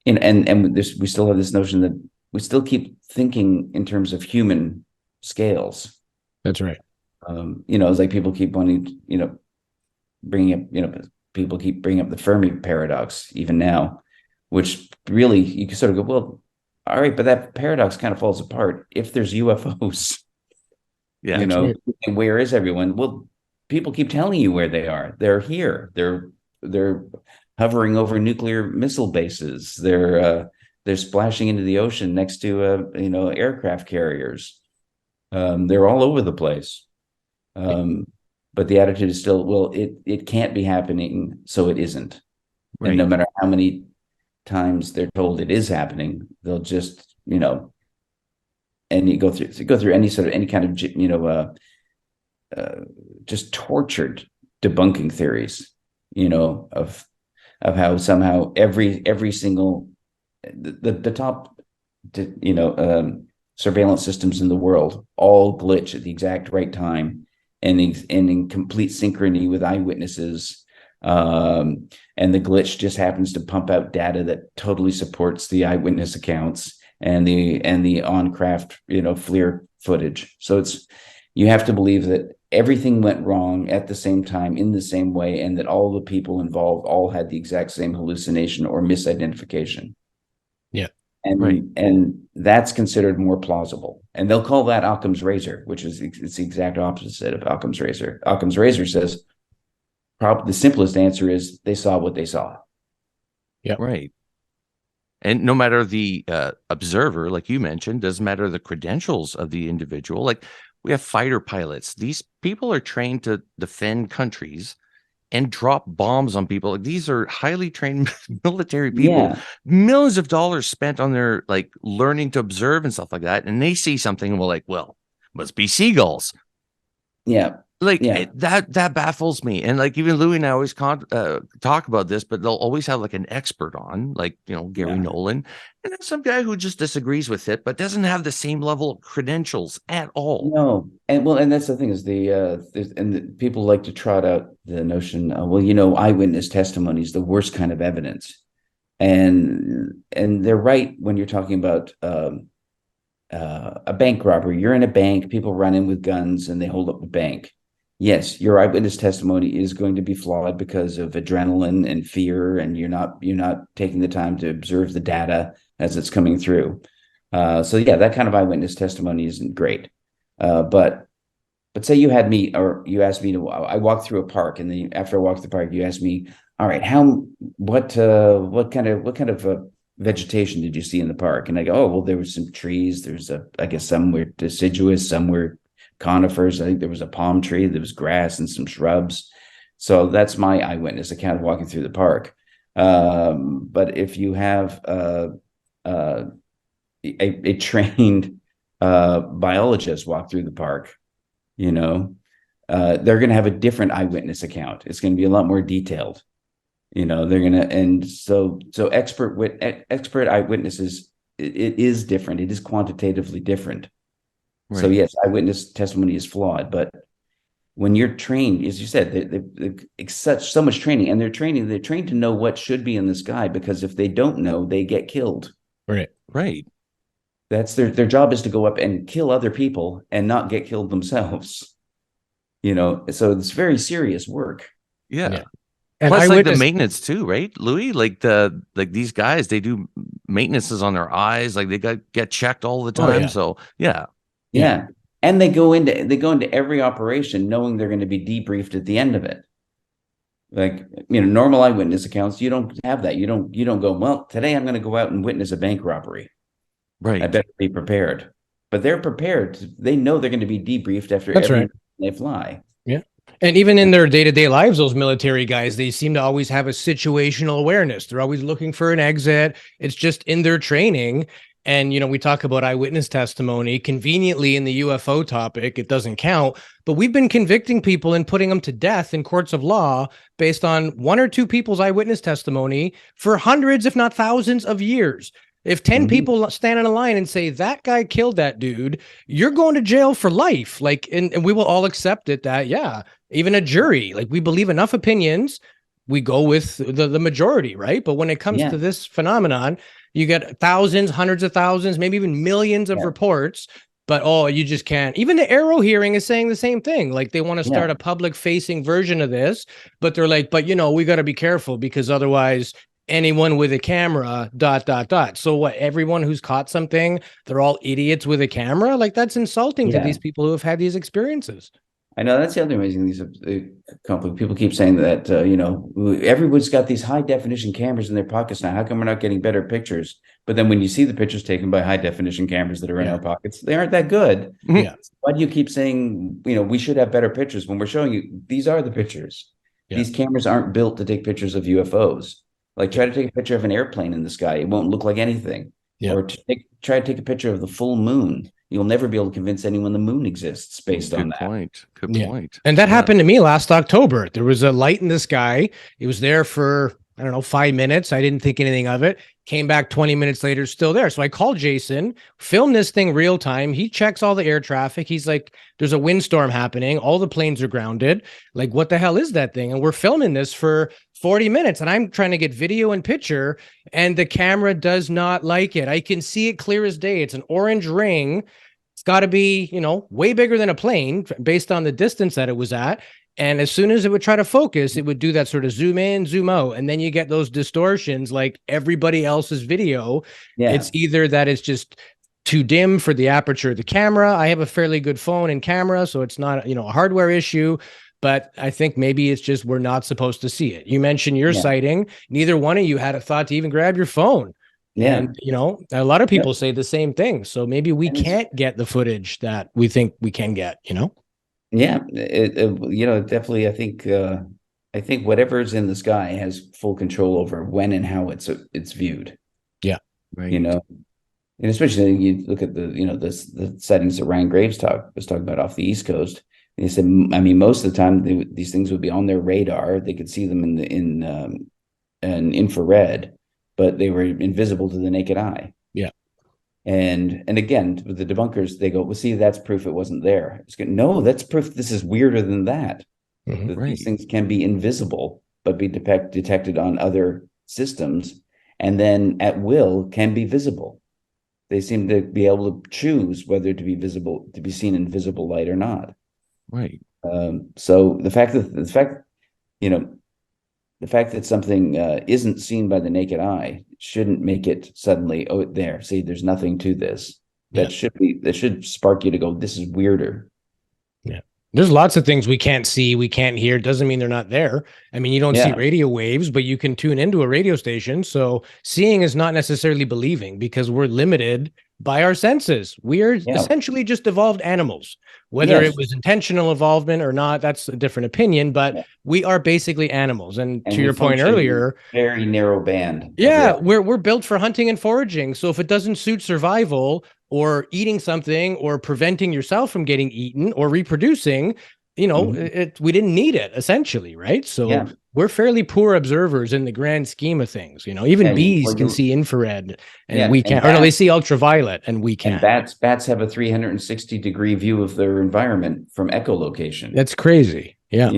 we still have this notion that we still keep thinking in terms of human scales. That's right. It's like people keep wanting, people keep bringing up the Fermi paradox even now, which really you can sort of go, well, all right, but that paradox kind of falls apart if there's UFOs. Yeah, right. And where is everyone? Well, people keep telling you where they are. They're here. They're hovering over nuclear missile bases. They're splashing into the ocean next to aircraft carriers. They're all over the place. But the attitude is still, well, it can't be happening, so it isn't. Right. And no matter how many times they're told it is happening, they'll just, and you go through any kind of just tortured debunking theories, of how somehow every single the top surveillance systems in the world all glitch at the exact right time. And in complete synchrony with eyewitnesses, and the glitch just happens to pump out data that totally supports the eyewitness accounts and the on-craft FLIR footage. So you have to believe that everything went wrong at the same time in the same way, and that all the people involved all had the exact same hallucination or misidentification. Yeah. And that's considered more plausible. And they'll call that Occam's razor, which is it's the exact opposite of Occam's razor. Occam's razor says the simplest answer is they saw what they saw. Yeah. Right. And no matter the observer, like you mentioned, doesn't matter the credentials of the individual. Like we have fighter pilots. These people are trained to defend countries and drop bombs on people. Like these are highly trained military people, millions of dollars spent on their like learning to observe and stuff like that. And they see something and we're like, well, must be seagulls. That baffles me. And like even Louis and I always talk about this, but they'll always have like an expert on, like, you know, Gary Nolan, and then some guy who just disagrees with it, but doesn't have the same level of credentials at all. No, and that's the thing is the people like to trot out the notion, well, you know, eyewitness testimony is the worst kind of evidence, and they're right when you're talking about a bank robbery. You're in a bank, people run in with guns, and they hold up the bank. Yes, your eyewitness testimony is going to be flawed because of adrenaline and fear, and you're not taking the time to observe the data as it's coming through. So yeah, that kind of eyewitness testimony isn't great. But say you had me, or you asked me to, I walked through a park, and then after I walked the park, you asked me, all right, what kind of vegetation did you see in the park? And I go, oh, well, there was some trees. There's I guess some were deciduous, some were conifers. I think there was a palm tree, there was grass and some shrubs. So that's my eyewitness account of walking through the park. But if you have a trained biologist walk through the park, you know, they're going to have a different eyewitness account. It's going to be a lot more detailed. You know, they're going to, and so expert eyewitnesses, it is different. It is quantitatively different. Right. So yes, eyewitness testimony is flawed, but when you're trained, as you said, so much training, and they're trained to know what should be in the sky, because if they don't know, they get killed. Right. That's their job, is to go up and kill other people and not get killed themselves. You know, so it's very serious work. Yeah. And plus, like the maintenance too, right, Louis? Like these guys, they do maintenances on their eyes, like they get checked all the time. So yeah. And they go into every operation knowing they're going to be debriefed at the end of it. Like, you know, normal eyewitness accounts, you don't have that. You don't go, well, today I'm going to go out and witness a bank robbery. Right. I better be prepared. But they're prepared. They know they're going to be debriefed after they fly. Yeah. And even in their day-to-day lives, those military guys, they seem to always have a situational awareness. They're always looking for an exit. It's just in their training. And, you know, we talk about eyewitness testimony. Conveniently, in the UFO topic, it doesn't count. But we've been convicting people and putting them to death in courts of law based on one or two people's eyewitness testimony for hundreds, if not thousands of years. If 10 people stand in a line and say, that guy killed that dude, you're going to jail for life. Like, and we will all accept it that, yeah, even a jury, like we believe enough opinions, we go with the majority, right? But when it comes to this phenomenon, you get thousands, hundreds of thousands, maybe even millions of reports, but you just can't. Even the Arrow hearing is saying the same thing. Like they want to start a public facing version of this, but they're like, but you know, we got to be careful because otherwise anyone with a camera, ... So what, everyone who's caught something, they're all idiots with a camera? Like that's insulting to these people who have had these experiences. I know, that's the other amazing thing. People keep saying that, you know, everyone's got these high definition cameras in their pockets now. How come we're not getting better pictures? But then when you see the pictures taken by high definition cameras that are in our pockets, they aren't that good. Yeah. Why do you keep saying, you know, we should have better pictures when we're showing you these are the pictures? Yeah. These cameras aren't built to take pictures of UFOs. Like try to take a picture of an airplane in the sky. It won't look like anything. Yeah. Or try to take a picture of the full moon. You'll never be able to convince anyone the moon exists based on that. Good point. And that happened to me last October. There was a light in the sky. It was there for, 5 minutes. I didn't think anything of it. Came back 20 minutes later, still there. So I called Jason, filmed this thing real time. He checks all the air traffic. He's like, there's a windstorm happening. All the planes are grounded. Like, what the hell is that thing? And we're filming this for 40 minutes and I'm trying to get video and picture and the camera does not like it. I can see it clear as day. It's an orange ring. It's got to be, way bigger than a plane based on the distance that it was at. And as soon as it would try to focus, it would do that sort of zoom in, zoom out. And then you get those distortions like everybody else's video. Yeah. It's either that it's just too dim for the aperture of the camera. I have a fairly good phone and camera, so it's not, a hardware issue. But I think maybe it's just we're not supposed to see it. You mentioned your sighting. Neither one of you had a thought to even grab your phone. Yeah. And, a lot of people say the same thing. So maybe we And it's- can't get the footage that we think we can get, Yeah, definitely. I think whatever's in the sky has full control over when and how it's viewed. Yeah. Right. And especially you look at the sightings that Ryan Graves was talking about off the East Coast. And he said, I mean, most of the time these things would be on their radar. They could see them in an infrared, but they were invisible to the naked eye. Yeah. And again, with the debunkers, they go, well, see, that's proof it wasn't there. It's good. No, that's proof this is weirder than that. Mhm. That Right. these things can be invisible, but be detected on other systems, and then at will can be visible. They seem to be able to choose whether to be visible, to be seen in visible light or not. Right. So the fact that something isn't seen by the naked eye shouldn't make it suddenly, oh, there, see, there's nothing to this. That should spark you to go, this is weirder. Yeah. There's lots of things we can't see, we can't hear. Doesn't mean they're not there. I mean, you don't see radio waves, but you can tune into a radio station. So seeing is not necessarily believing, because we're limited by our senses. We are essentially just evolved animals. Whether it was intentional evolvement or not, that's a different opinion, but we are basically animals. And to your point earlier, very narrow band. Yeah, we're built for hunting and foraging. So if it doesn't suit survival or eating something or preventing yourself from getting eaten or reproducing, we didn't need it, essentially, right? So we're fairly poor observers in the grand scheme of things. Even bees can see infrared and we can't, or no, they see ultraviolet and we can't. And bats have a 360-degree view of their environment from echolocation. That's crazy. Yeah.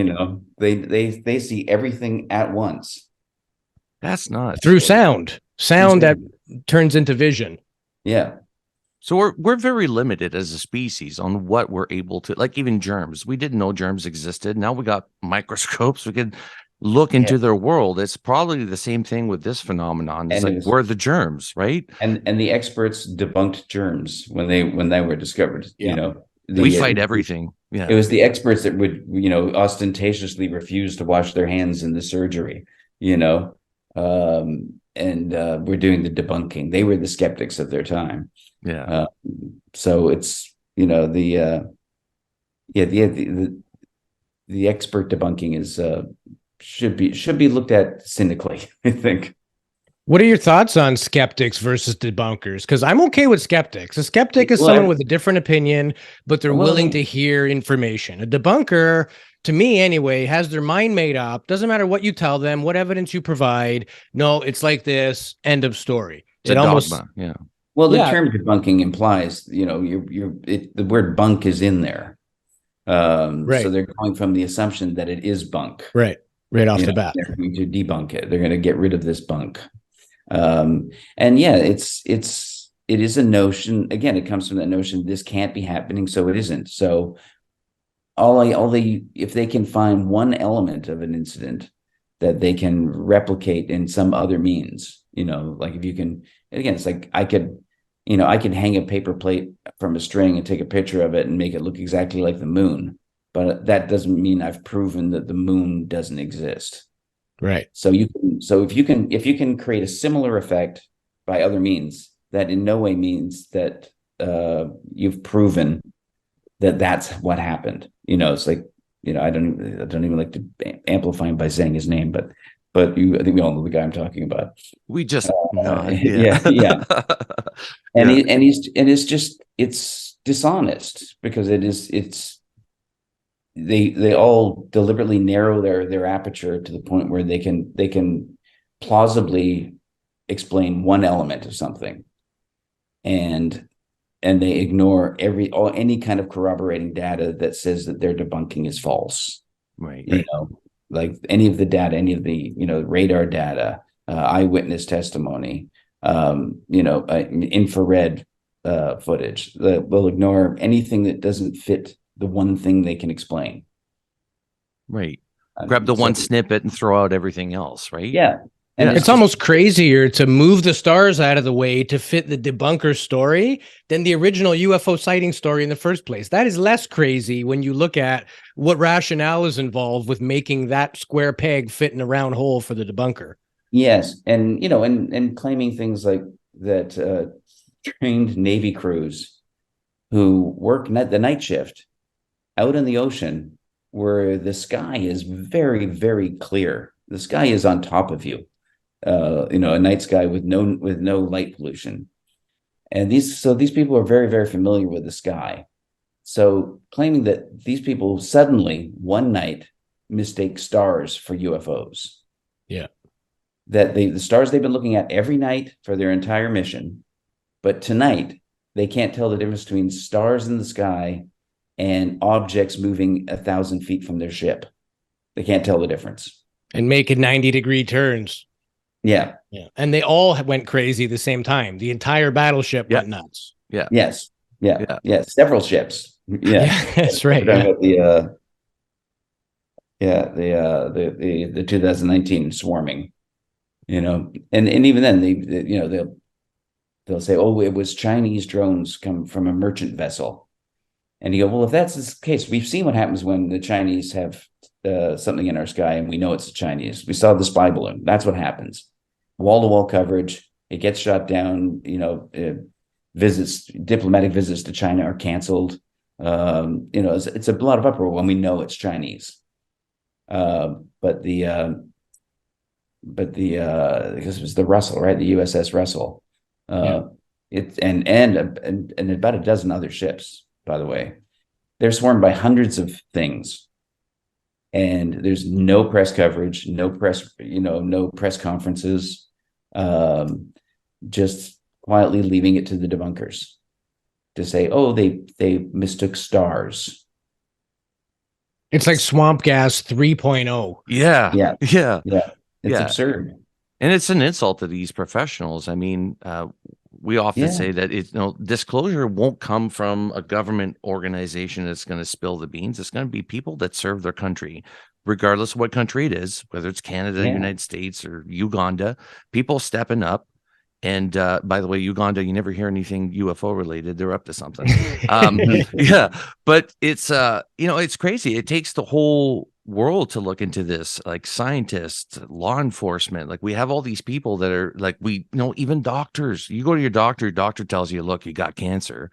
They see everything at once. That's not through sound that turns into vision. Yeah. So we're very limited as a species on what we're able to, like even germs. We didn't know germs existed. Now we got microscopes. We could look into their world. It's probably the same thing with this phenomenon. It's like, we're the germs, right? And the experts debunked germs when they were discovered. Yeah. We fight everything. Yeah. It was the experts that would, ostentatiously refuse to wash their hands in the surgery, and we're doing the debunking. They were the skeptics of their time. Yeah. So it's, the expert debunking is should be looked at cynically, I think. What are your thoughts on skeptics versus debunkers? Because I'm okay with skeptics. A skeptic is someone with a different opinion, but they're willing to hear information. A debunker, to me anyway, has their mind made up. Doesn't matter what you tell them, what evidence you provide. No, it's like this. End of story. It's a dogma. Yeah. Well, the term debunking implies, the word bunk is in there. So they're going from the assumption that it is bunk. Right off the bat. They're going to debunk it. They're going to get rid of this bunk. It is a notion. Again, it comes from that notion, this can't be happening, so it isn't. So if they can find one element of an incident that they can replicate in some other means, like if you can, again, it's like I could hang a paper plate from a string and take a picture of it and make it look exactly like the moon, but that doesn't mean I've proven that the moon doesn't exist. Right. So if you can create a similar effect by other means, that in no way means that you've proven that that's what happened. It's like, I don't even like to amplify him by saying his name, but I think we all know the guy I'm talking about. We just yeah. It's dishonest because they all deliberately narrow their aperture to the point where they can plausibly explain one element of something, and they ignore any kind of corroborating data that says that their debunking is false. Right. Like any of the data, any of the radar data, eyewitness testimony, infrared footage. They'll ignore anything that doesn't fit the one thing they can explain. Right. Grab the one snippet and throw out everything else, right? Yeah. And it's almost crazier to move the stars out of the way to fit the debunker story than the original UFO sighting story in the first place. That is less crazy when you look at what rationale is involved with making that square peg fit in a round hole for the debunker. Yes. And, and claiming things like, that trained Navy crews who work the night shift out in the ocean where the sky is very, very clear. The sky is on top of you, a night sky with no light pollution. And these people are very, very familiar with the sky. So claiming that these people suddenly one night mistake stars for UFOs. Yeah. That the stars they've been looking at every night for their entire mission, but tonight they can't tell the difference between stars in the sky and objects moving 1,000 feet from their ship. They can't tell the difference. And making 90-degree turns. Yeah. Yeah. And they all went crazy at the same time. The entire battleship went nuts. Yeah. Yes. Yeah. Yeah. Several ships. Yeah. That's right. Yeah. The 2019 swarming, and even then they'll say, oh, it was Chinese drones come from a merchant vessel. And you go, well, if that's the case, we've seen what happens when the Chinese have something in our sky and we know it's the Chinese. We saw the spy balloon. That's what happens. Wall-to-wall coverage. It gets shot down. Diplomatic visits to China are canceled. It's a lot of uproar when we know it's Chinese. But because it was the Russell, right? The USS Russell. It and about a dozen other ships, by the way. They're swarmed by hundreds of things. And there's no press coverage, no press conferences, just quietly leaving it to the debunkers to say, oh, they mistook stars. It's like swamp gas 3.0. Yeah. It's absurd. And it's an insult to these professionals. I mean, we often say that disclosure won't come from a government organization that's going to spill the beans. It's going to be people that serve their country, regardless of what country it is, whether it's Canada, United States, or Uganda. People stepping up. And by the way, Uganda, you never hear anything UFO related. They're up to something. But it's it's crazy. It takes the whole world to look into this, like scientists, law enforcement. Like we have all these people that are like, even doctors. You go to your doctor tells you, look, you got cancer.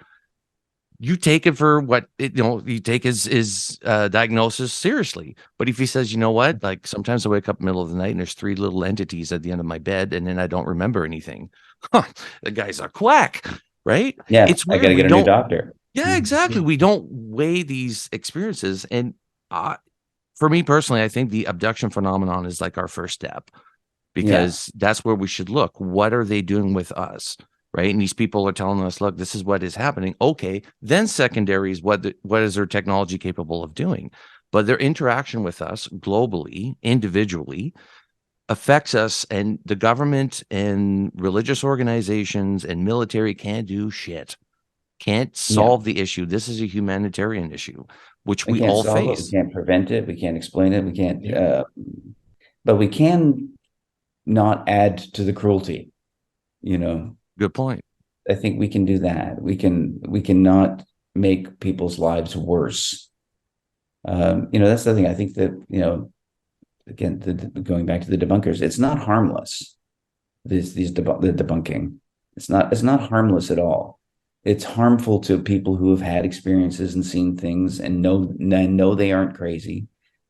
You take it for what you take his diagnosis seriously. But if he says, you know what, like sometimes I wake up in the middle of the night and there's 3 little entities at the end of my bed and then I don't remember anything. The guy's a quack, right? Yeah, it's I got to get a new doctor. Yeah, exactly. We don't weigh these experiences. And for me personally, I think the abduction phenomenon is like our first step because that's where we should look. What are they doing with us? Right. And these people are telling us, look, this is what is happening. Okay. Then secondary is what is their technology capable of doing? But their interaction with us globally, individually, affects us, and the government and religious organizations and military can't do shit. Can't solve the issue. This is a humanitarian issue, which we all face. We can't prevent it. We can't explain it. We can't. But we can not add to the cruelty. Good point. I think we can do that. We can not make people's lives worse. That's the thing. I think that again, going back to the debunkers, it's not harmless. The debunking, it's not harmless at all. It's harmful to people who have had experiences and seen things and know they aren't crazy,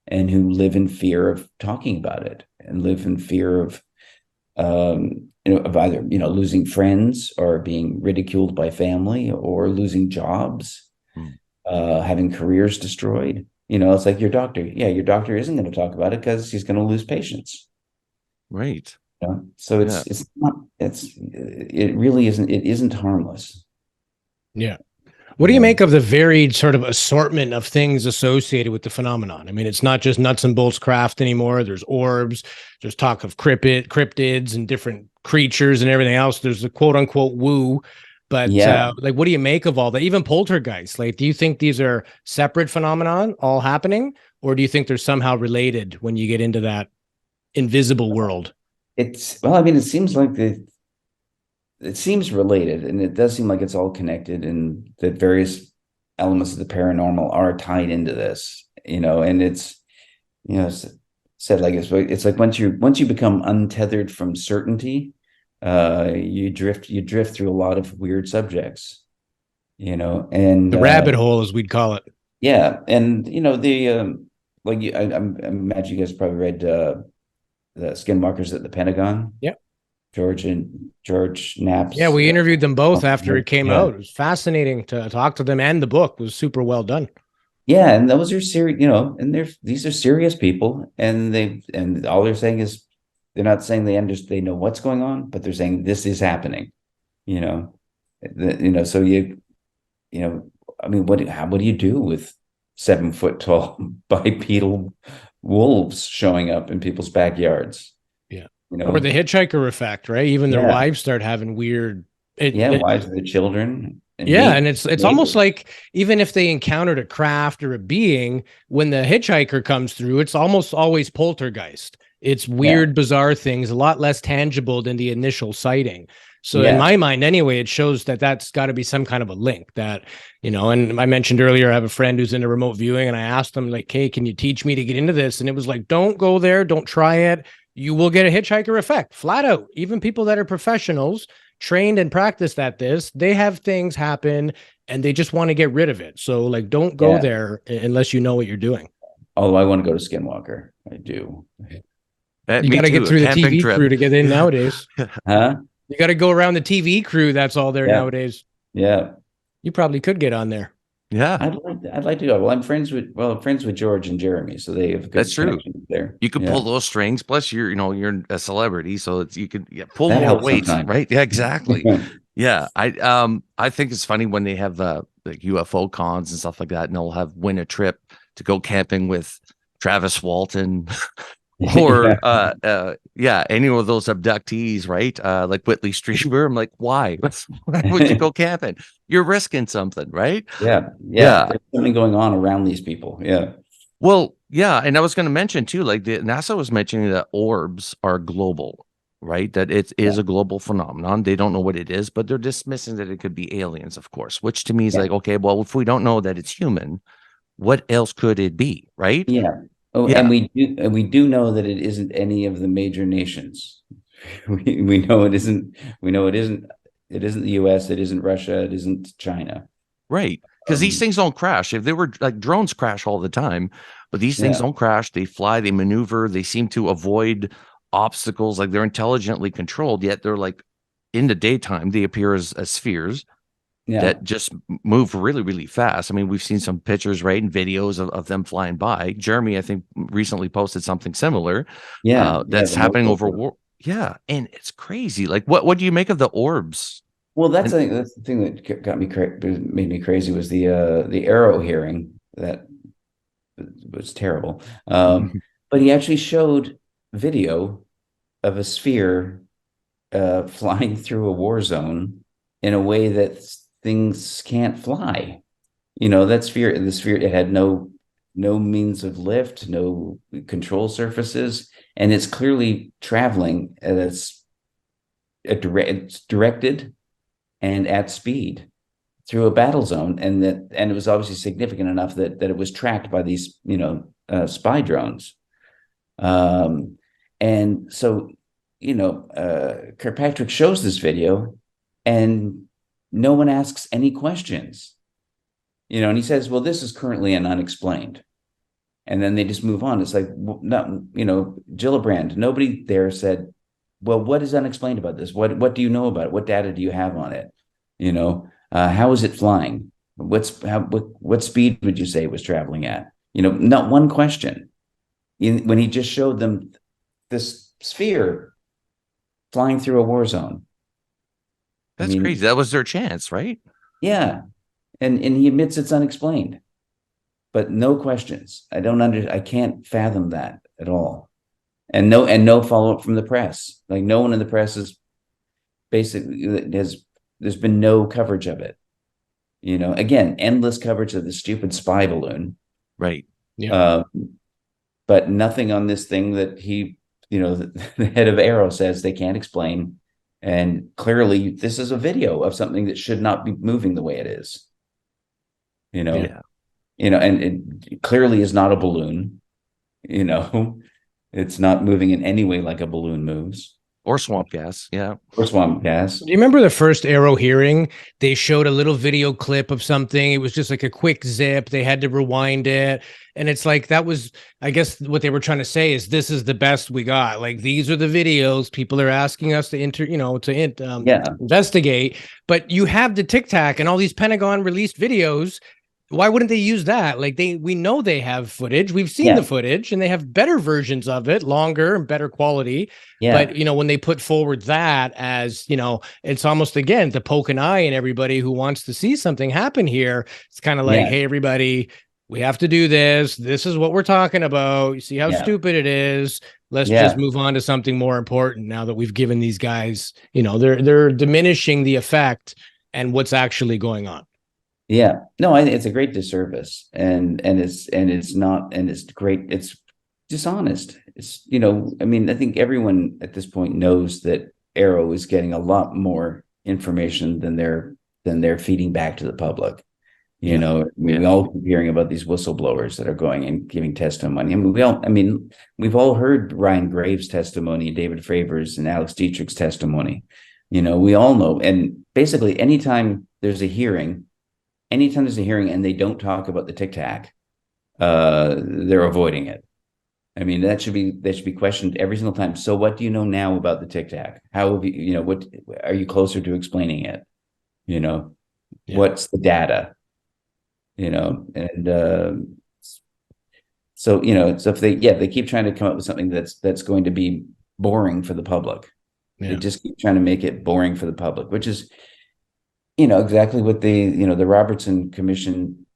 and who live in fear of talking about it and live in fear of of either losing friends or being ridiculed by family or losing jobs, having careers destroyed. It's like your doctor. Yeah, your doctor isn't going to talk about it because he's going to lose patients. Right. So it's not. It really isn't. It isn't harmless. Yeah. What do you make of the varied sort of assortment of things associated with the phenomenon? I mean, it's not just nuts and bolts craft anymore. There's orbs. There's talk of cryptids and different creatures and everything else. There's the quote unquote woo. But what do you make of all that? Even poltergeists. Like, do you think these are separate phenomenon all happening? Or do you think they're somehow related when you get into that invisible world? It seems like it seems related, and it does seem like it's all connected, and that various elements of the paranormal are tied into this, and it's, said like it's like once you become untethered from certainty, you drift through a lot of weird subjects, and The rabbit hole, as we'd call it. yeah, and the like I imagine you guys probably read the Skinwalkers at the Pentagon. Yeah. George Knapp's. Yeah, we interviewed them both after it came Yeah. out. It was fascinating to talk to them, and the book was super well done. Yeah, and those are serious, and these are serious people, and all they're saying is they're not saying they know what's going on, but they're saying this is happening. So I mean, what do you do with 7 foot tall bipedal wolves showing up in people's backyards? Yeah. Or the hitchhiker effect, right? Even their wives start having weird. Wives of the children. And it's almost like even if they encountered a craft or a being, when the hitchhiker comes through, it's almost always poltergeist. It's weird, bizarre things, a lot less tangible than the initial sighting. So in my mind, anyway, it shows that that's got to be some kind of a link that, and I mentioned earlier, I have a friend who's into remote viewing, and I asked him like, hey, can you teach me to get into this? And it was like, don't go there. Don't try it. You will get a hitchhiker effect, flat out. Even people that are professionals, trained and practiced at this, they have things happen and they just want to get rid of it. So like, don't go there unless you know what you're doing. Although I want to go to Skinwalker. I do. You got to get through the TV crew to get in nowadays. Huh? You got to go around the TV crew. That's all there nowadays. Yeah. You probably could get on there. Yeah. I'd like to go. Well, I'm friends with George and Jeremy, so they have good. That's true. There. You could pull those strings. Plus, you're a celebrity, so you could pull more weight, right? Yeah, exactly. Yeah, I think it's funny when they have like UFO cons and stuff like that, and they'll win a trip to go camping with Travis Walton. Or any of those abductees, right? Like Whitley Strieber. I'm like, why? Why would you go camping? You're risking something, right? Yeah. There's something going on around these people. Yeah. Well, yeah, and I was going to mention too, like NASA was mentioning that orbs are global, right? That it is a global phenomenon. They don't know what it is, but they're dismissing that it could be aliens, of course. Which to me is like, okay, well, if we don't know that it's human, what else could it be, right? Yeah. Oh, yeah. And we do know that it isn't any of the major nations. We know it isn't. We know it isn't. It isn't the U.S. It isn't Russia. It isn't China. Right. Because these things don't crash. If they were like drones, crash all the time, but these things don't crash. They fly. They maneuver. They seem to avoid obstacles. Like they're intelligently controlled. Yet they're like in the daytime they appear as spheres. That just move really, really fast. I mean, we've seen some pictures, right, and videos of them flying by. Jeremy, I think, recently posted something similar. That's happening over war. Yeah, and it's crazy. Like, what do you make of the orbs? Well, that's the thing that made me crazy was the Arrow hearing that was terrible. But he actually showed video of a sphere flying through a war zone in a way that things can't fly. The sphere, it had no means of lift, no control surfaces, and it's clearly traveling. It's directed and at speed through a battle zone, and it was obviously significant enough that it was tracked by these spy drones. And so Kirkpatrick shows this video, and no one asks any questions, and he says, well, this is currently an unexplained. And then they just move on. It's like, Gillibrand, nobody there said, well, what is unexplained about this? What do you know about it? What data do you have on it? How is it flying? What speed would you say it was traveling at? Not one question. When he just showed them this sphere flying through a war zone. That's crazy. That was their chance, right? Yeah. And he admits it's unexplained, but no questions. I can't fathom that at all. And no follow-up from the press. Like no one in the press is basically there's been no coverage of it. Again, endless coverage of the stupid spy balloon. Right. Yeah. But nothing on this thing that he, the head of Arrow says they can't explain. And clearly this is a video of something that should not be moving the way it is. And it clearly is not a balloon. It's not moving in any way like a balloon moves. Or swamp gas. Yeah. Or swamp gas. Do you remember the first Arrow hearing? They showed a little video clip of something. It was just like a quick zip. They had to rewind it. And it's like, that was, I guess what they were trying to say is this is the best we got. Like, these are the videos people are asking us to investigate. But you have the Tic Tac and all these Pentagon released videos. Why wouldn't they use that? Like, we know they have footage. We've seen the footage, and they have better versions of it, longer and better quality. Yeah. But, when they put forward that as, it's almost, again, to poke an eye in everybody who wants to see something happen here. It's kind of like, hey, everybody, we have to do this. This is what we're talking about. You see how stupid it is. Let's just move on to something more important now that we've given these guys, they're diminishing the effect and what's actually going on. Yeah, no, it's a great disservice, and it's great. It's dishonest. It's I think everyone at this point knows that Arrow is getting a lot more information than they're feeding back to the public. We all keep hearing about these whistleblowers that are going and giving testimony. We've all heard Ryan Graves' testimony, David Fravers, and Alex Dietrich's testimony. We all know, and basically, anytime there's a hearing and they don't talk about the Tic Tac, they're avoiding it. That should be questioned every single time. So what do you know now about the Tic Tac? How have you, what are you closer to explaining it? What's the data? So if they keep trying to come up with something that's going to be boring for the public. They just keep trying to make it boring for the public, which is exactly what the Robertson Commission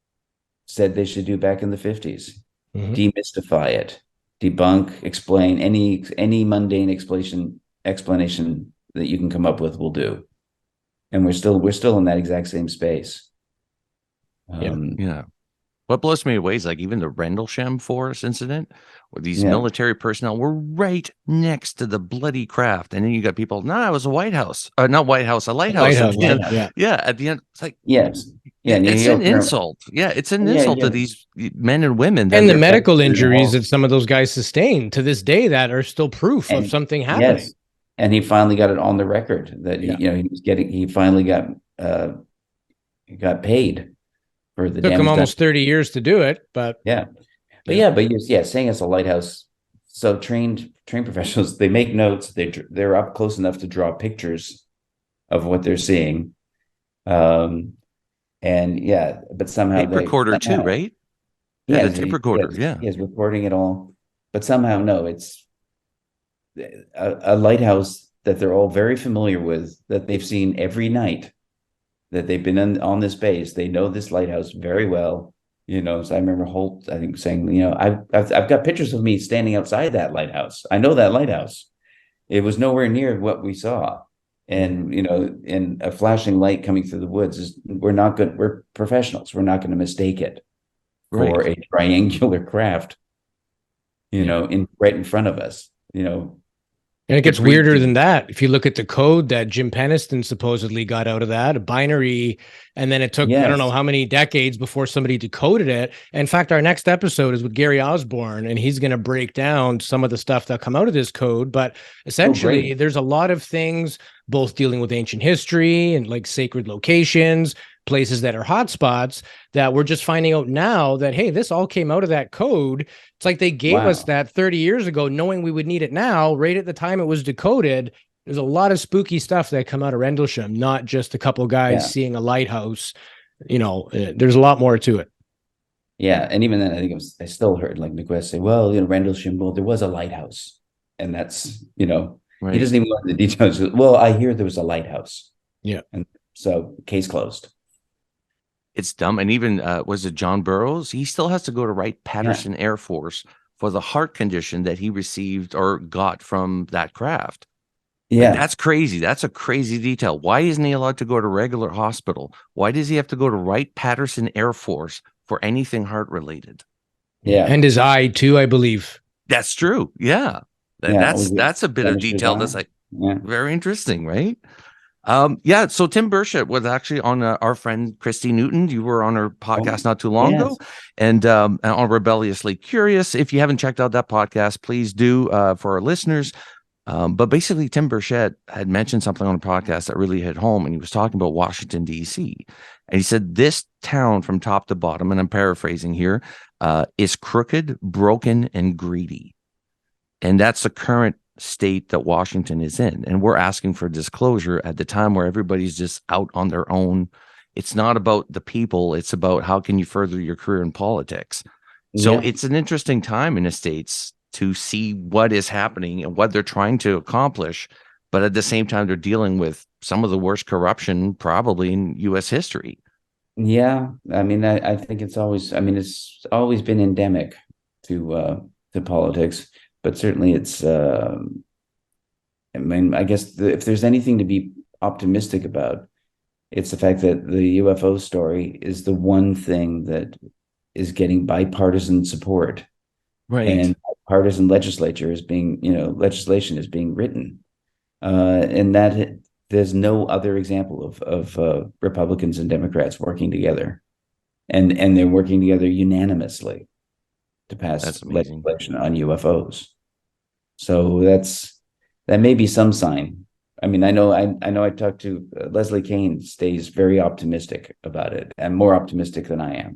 said they should do back in the 50s. Demystify it, debunk, explain any mundane explanation that you can come up with will do. And we're still in that exact same space. What blows me away is like even the Rendlesham Forest incident, where these military personnel were right next to the bloody craft, and then you got people. No, it was a White House, not White House, a lighthouse. At the end, it's like it's an insult. Yeah, it's an insult to these men and women, and the medical injuries that some of those guys sustained to this day that are still proof of something happening. Yes. And he finally got it on the record that he finally got paid. For the took him almost 30 years to do it, but saying it's a lighthouse. So trained professionals, they make notes. They're up close enough to draw pictures of what they're seeing, but somehow tape recorder too, right? Yeah, the tape recorder. He's recording it all, but somehow it's a lighthouse that they're all very familiar with, that they've seen every night. That they've been on this base, they know this lighthouse very well. So I remember Holt, I think, saying, I've got pictures of me standing outside that lighthouse. I know that lighthouse. It was nowhere near what we saw, and and a flashing light coming through the woods we're professionals. We're not going to mistake it for a triangular craft, right in front of us. And it gets weirder than that. If you look at the code that Jim Peniston supposedly got out of that, a binary, and then it took, I don't know how many decades before somebody decoded it. In fact, our next episode is with Gary Osborne, and he's going to break down some of the stuff that come out of this code. But essentially, there's a lot of things, both dealing with ancient history and like sacred locations, places that are hotspots, that we're just finding out now that, hey, this all came out of that code. It's like they gave us that 30 years ago, knowing we would need it now, right at the time it was decoded. There's a lot of spooky stuff that come out of Rendlesham, not just a couple guys seeing a lighthouse. There's a lot more to it. Yeah, and even then, I think I still heard like McGuest say, well, Rendlesham, well, there was a lighthouse. And that's, he doesn't even go into the details. Well, I hear there was a lighthouse. Yeah. And so case closed. It's dumb. And even, was it John Burroughs? He still has to go to Wright-Patterson Air Force for the heart condition that he received or got from that craft. Yeah. Like, that's crazy. That's a crazy detail. Why isn't he allowed to go to regular hospital? Why does he have to go to Wright-Patterson Air Force for anything heart-related? Yeah. And his eye, too, I believe. That's true. Yeah. That's a bit of detail that's like very interesting, right? So Tim Burchett was actually on our friend Christy Newton. You were on her podcast not too long ago, and on Rebelliously Curious. If you haven't checked out that podcast, please do. For our listeners, But basically, Tim Burchett had mentioned something on a podcast that really hit home, and he was talking about Washington, D.C. And he said, this town from top to bottom, and I'm paraphrasing here, is crooked, broken, and greedy. And that's the current state that Washington is in. And we're asking for disclosure at the time where everybody's just out on their own. It's not about the people. It's about how can you further your career in politics. So it's an interesting time in the States to see what is happening and what they're trying to accomplish. But at the same time, they're dealing with some of the worst corruption probably in U.S. history. Yeah. I mean, I think it's always been endemic to politics, but certainly it's, I mean, I guess if there's anything to be optimistic about, it's the fact that the UFO story is the one thing that is getting bipartisan support. Right. And partisan legislation is being written. And that there's no other example of Republicans and Democrats working together. And they're working together unanimously to pass legislation on UFOs. So that may be some sign. I mean, I know I talked to Leslie Kane, stays very optimistic about it, and more optimistic than I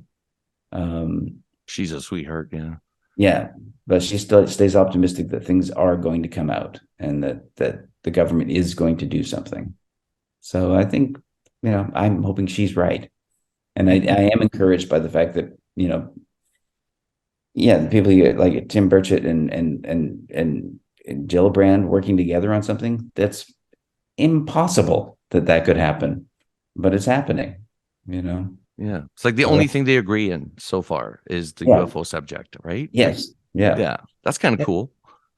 am. She's a sweetheart, yeah. Yeah, but she still stays optimistic that things are going to come out and that the government is going to do something. So I think, I'm hoping she's right. And I am encouraged by the fact that, the people like Tim Burchett and Gillibrand working together on something, that's impossible that could happen, but it's happening, Yeah. It's like the only thing they agree in so far is the UFO subject, right? Yes. Yeah. Yeah. That's kind of cool.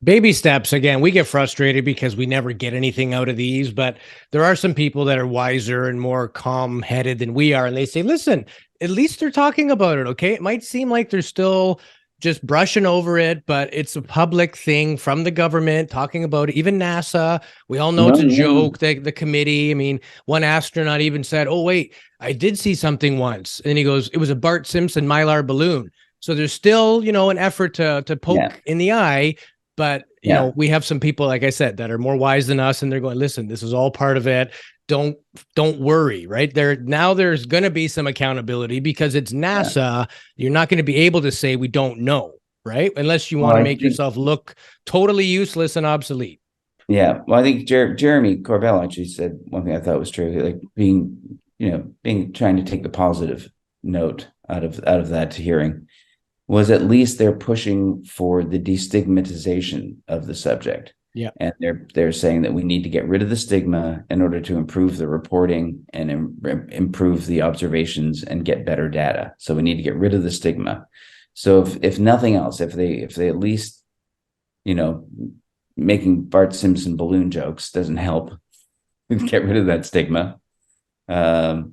Baby steps. Again, we get frustrated because we never get anything out of these, but there are some people that are wiser and more calm-headed than we are. And they say, listen, at least they're talking about it. Okay. It might seem like they're still just brushing over it, but it's a public thing from the government talking about it. Even NASA, we all know it's a joke. The committee, I mean, one astronaut even said, oh, wait, I did see something once. And he goes, it was a Bart Simpson Mylar balloon. So there's still, an effort to poke in the eye. But, we have some people, like I said, that are more wise than us. And they're going, listen, this is all part of it. Don't worry, right? There's going to be some accountability because it's NASA. You're not going to be able to say we don't know, right? Unless you want to make yourself look totally useless and obsolete. Yeah. Well, I think Jeremy Corbell actually said one thing I thought was true, like trying to take the positive note out of that hearing was at least they're pushing for the destigmatization of the subject. Yeah. And they're saying that we need to get rid of the stigma in order to improve the reporting and improve the observations and get better data. So we need to get rid of the stigma. So if nothing else, if they at least, making Bart Simpson balloon jokes doesn't help get rid of that stigma. Or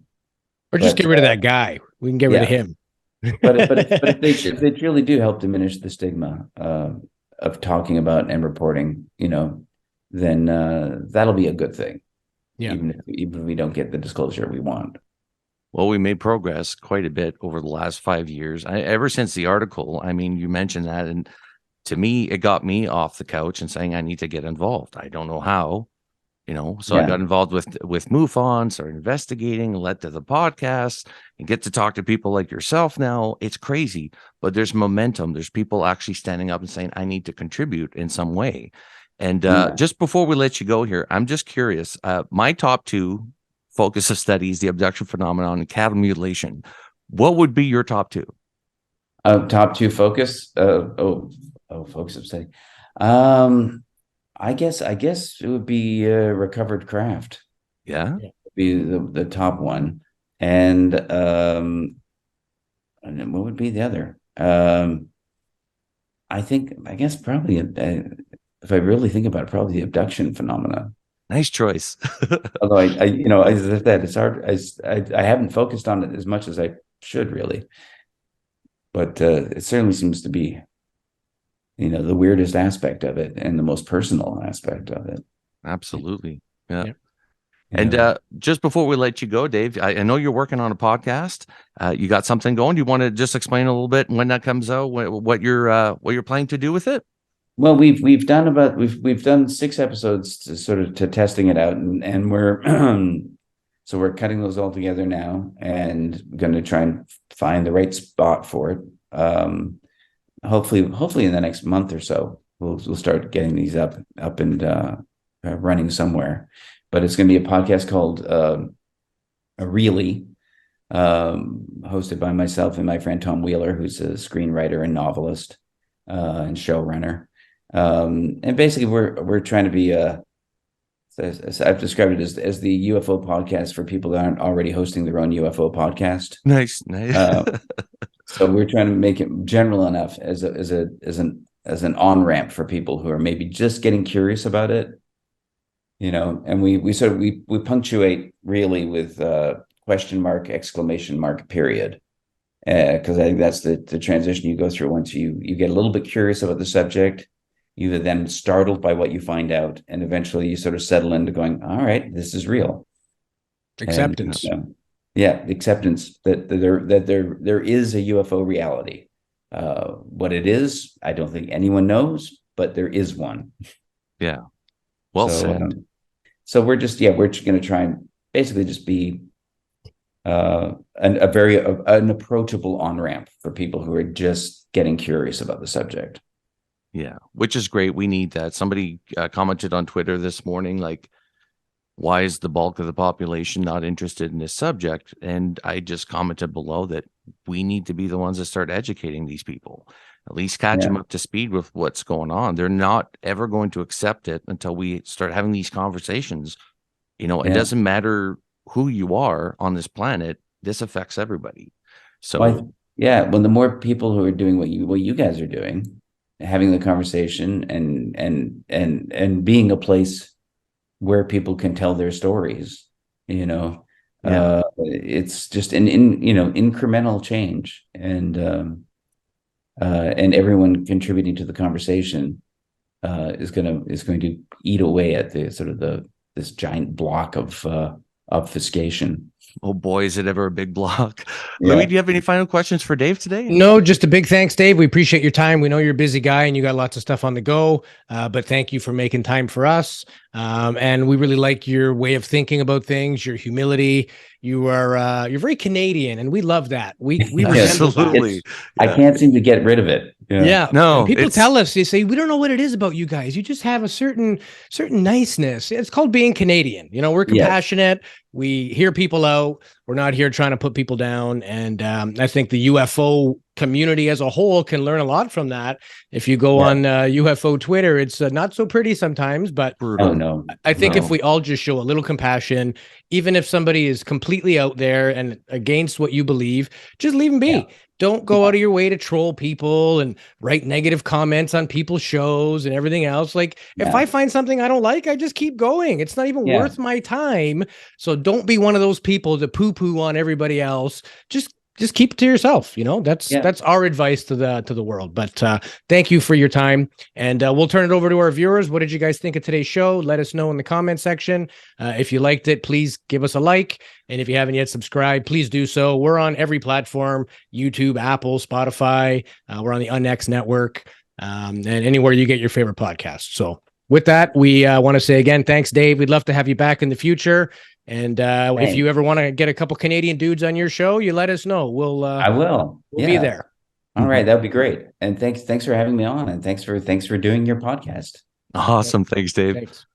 just get rid of that guy. We can get rid of him. but if they truly do help diminish the stigma of talking about and reporting, then that'll be a good thing. Yeah. Even if we don't get the disclosure we want. Well, we made progress quite a bit over the last 5 years. Ever since the article, I mean, you mentioned that, and to me, it got me off the couch and saying I need to get involved. I don't know how, so I got involved with MUFON, started investigating, led to the podcast, and get to talk to people like yourself now. It's crazy, but there's momentum. There's people actually standing up and saying, I need to contribute in some way. And just before we let you go here, I'm just curious. My top two focus of studies, the abduction phenomenon and cattle mutilation. What would be your top two? Top two focus? Focus of study. I guess it would be recovered craft. Yeah. Be the top one. And what would be the other? I guess probably if I really think about it, probably the abduction phenomena. Nice choice. Although it's hard. I haven't focused on it as much as I should really, but it certainly seems to be, the weirdest aspect of it and the most personal aspect of it. Absolutely. Yeah. And just before we let you go, Dave, I know you're working on a podcast. You got something going. Do you want to just explain a little bit when that comes out, what you're planning to do with it? Well, we've done 6 episodes to sort of to testing it out, and we're so we're cutting those all together now, and going to try and find the right spot for it. Hopefully in the next month or so, we'll start getting these up and running somewhere. But it's going to be a podcast called Really, hosted by myself and my friend Tom Wheeler, who's a screenwriter and novelist and showrunner. And basically, we're trying to be as I've described it as the UFO podcast for people that aren't already hosting their own UFO podcast. Nice. So we're trying to make it general enough as an on-ramp for people who are maybe just getting curious about it, and we punctuate really with question mark, exclamation mark, period. Because I think that's the transition you go through once you get a little bit curious about the subject. You're then startled by what you find out, and eventually you sort of settle into going, all right, this is real. Acceptance. And, acceptance that there is a UFO reality. What it is, I don't think anyone knows, but there is one. Yeah. Well said. So we're just going to try and basically just be an approachable on-ramp for people who are just getting curious about the subject. Yeah, which is great. We need that. Somebody commented on Twitter this morning, like, why is the bulk of the population not interested in this subject? And I just commented below that we need to be the ones that start educating these people, at least catch them up to speed with what's going on. They're not ever going to accept it until we start having these conversations. It doesn't matter who you are on this planet. This affects everybody. So, well, the more people who are doing what you guys are doing, having the conversation and being a place where people can tell their stories, it's just an incremental change, and everyone contributing to the conversation is going to eat away at the sort of this giant block of obfuscation. Oh boy, is it ever a big block. Louis, do you have any final questions for Dave today? No, just a big thanks, Dave. We appreciate your time. We know you're a busy guy and you got lots of stuff on the go, but thank you for making time for us. And we really like your way of thinking about things, your humility. You're very Canadian, and we love that. We absolutely. I can't seem to get rid of it. No, and people tell us, they say, we don't know what it is about you guys. You just have a certain niceness. It's called being Canadian. We're compassionate. We hear people out. We're not here trying to put people down. And I think the UFO community as a whole can learn a lot from that. If you go on UFO Twitter, it's not so pretty sometimes, but I think if we all just show a little compassion, even if somebody is completely out there and against what you believe, just leave them be. Yeah. Don't go out of your way to troll people and write negative comments on people's shows and everything else. Like, if I find something I don't like, I just keep going. It's not even worth my time. So don't be one of those people to poo-poo on everybody else. Just keep it to yourself. That's our advice to the world. But thank you for your time, and we'll turn it over to our viewers. What did you guys think of today's show? Let us know in the comment section. If you liked it, please give us a like, and if you haven't yet subscribed, please do so. We're on every platform: YouTube, Apple, Spotify. We're on the UNX network, and anywhere you get your favorite podcast. So with that, we want to say again, thanks, Dave. We'd love to have you back in the future. And if you ever want to get a couple Canadian dudes on your show, you let us know. I will. We'll be there. All right, that'd be great. And thanks for having me on, and thanks for doing your podcast. Awesome. Thanks, Dave. Thanks.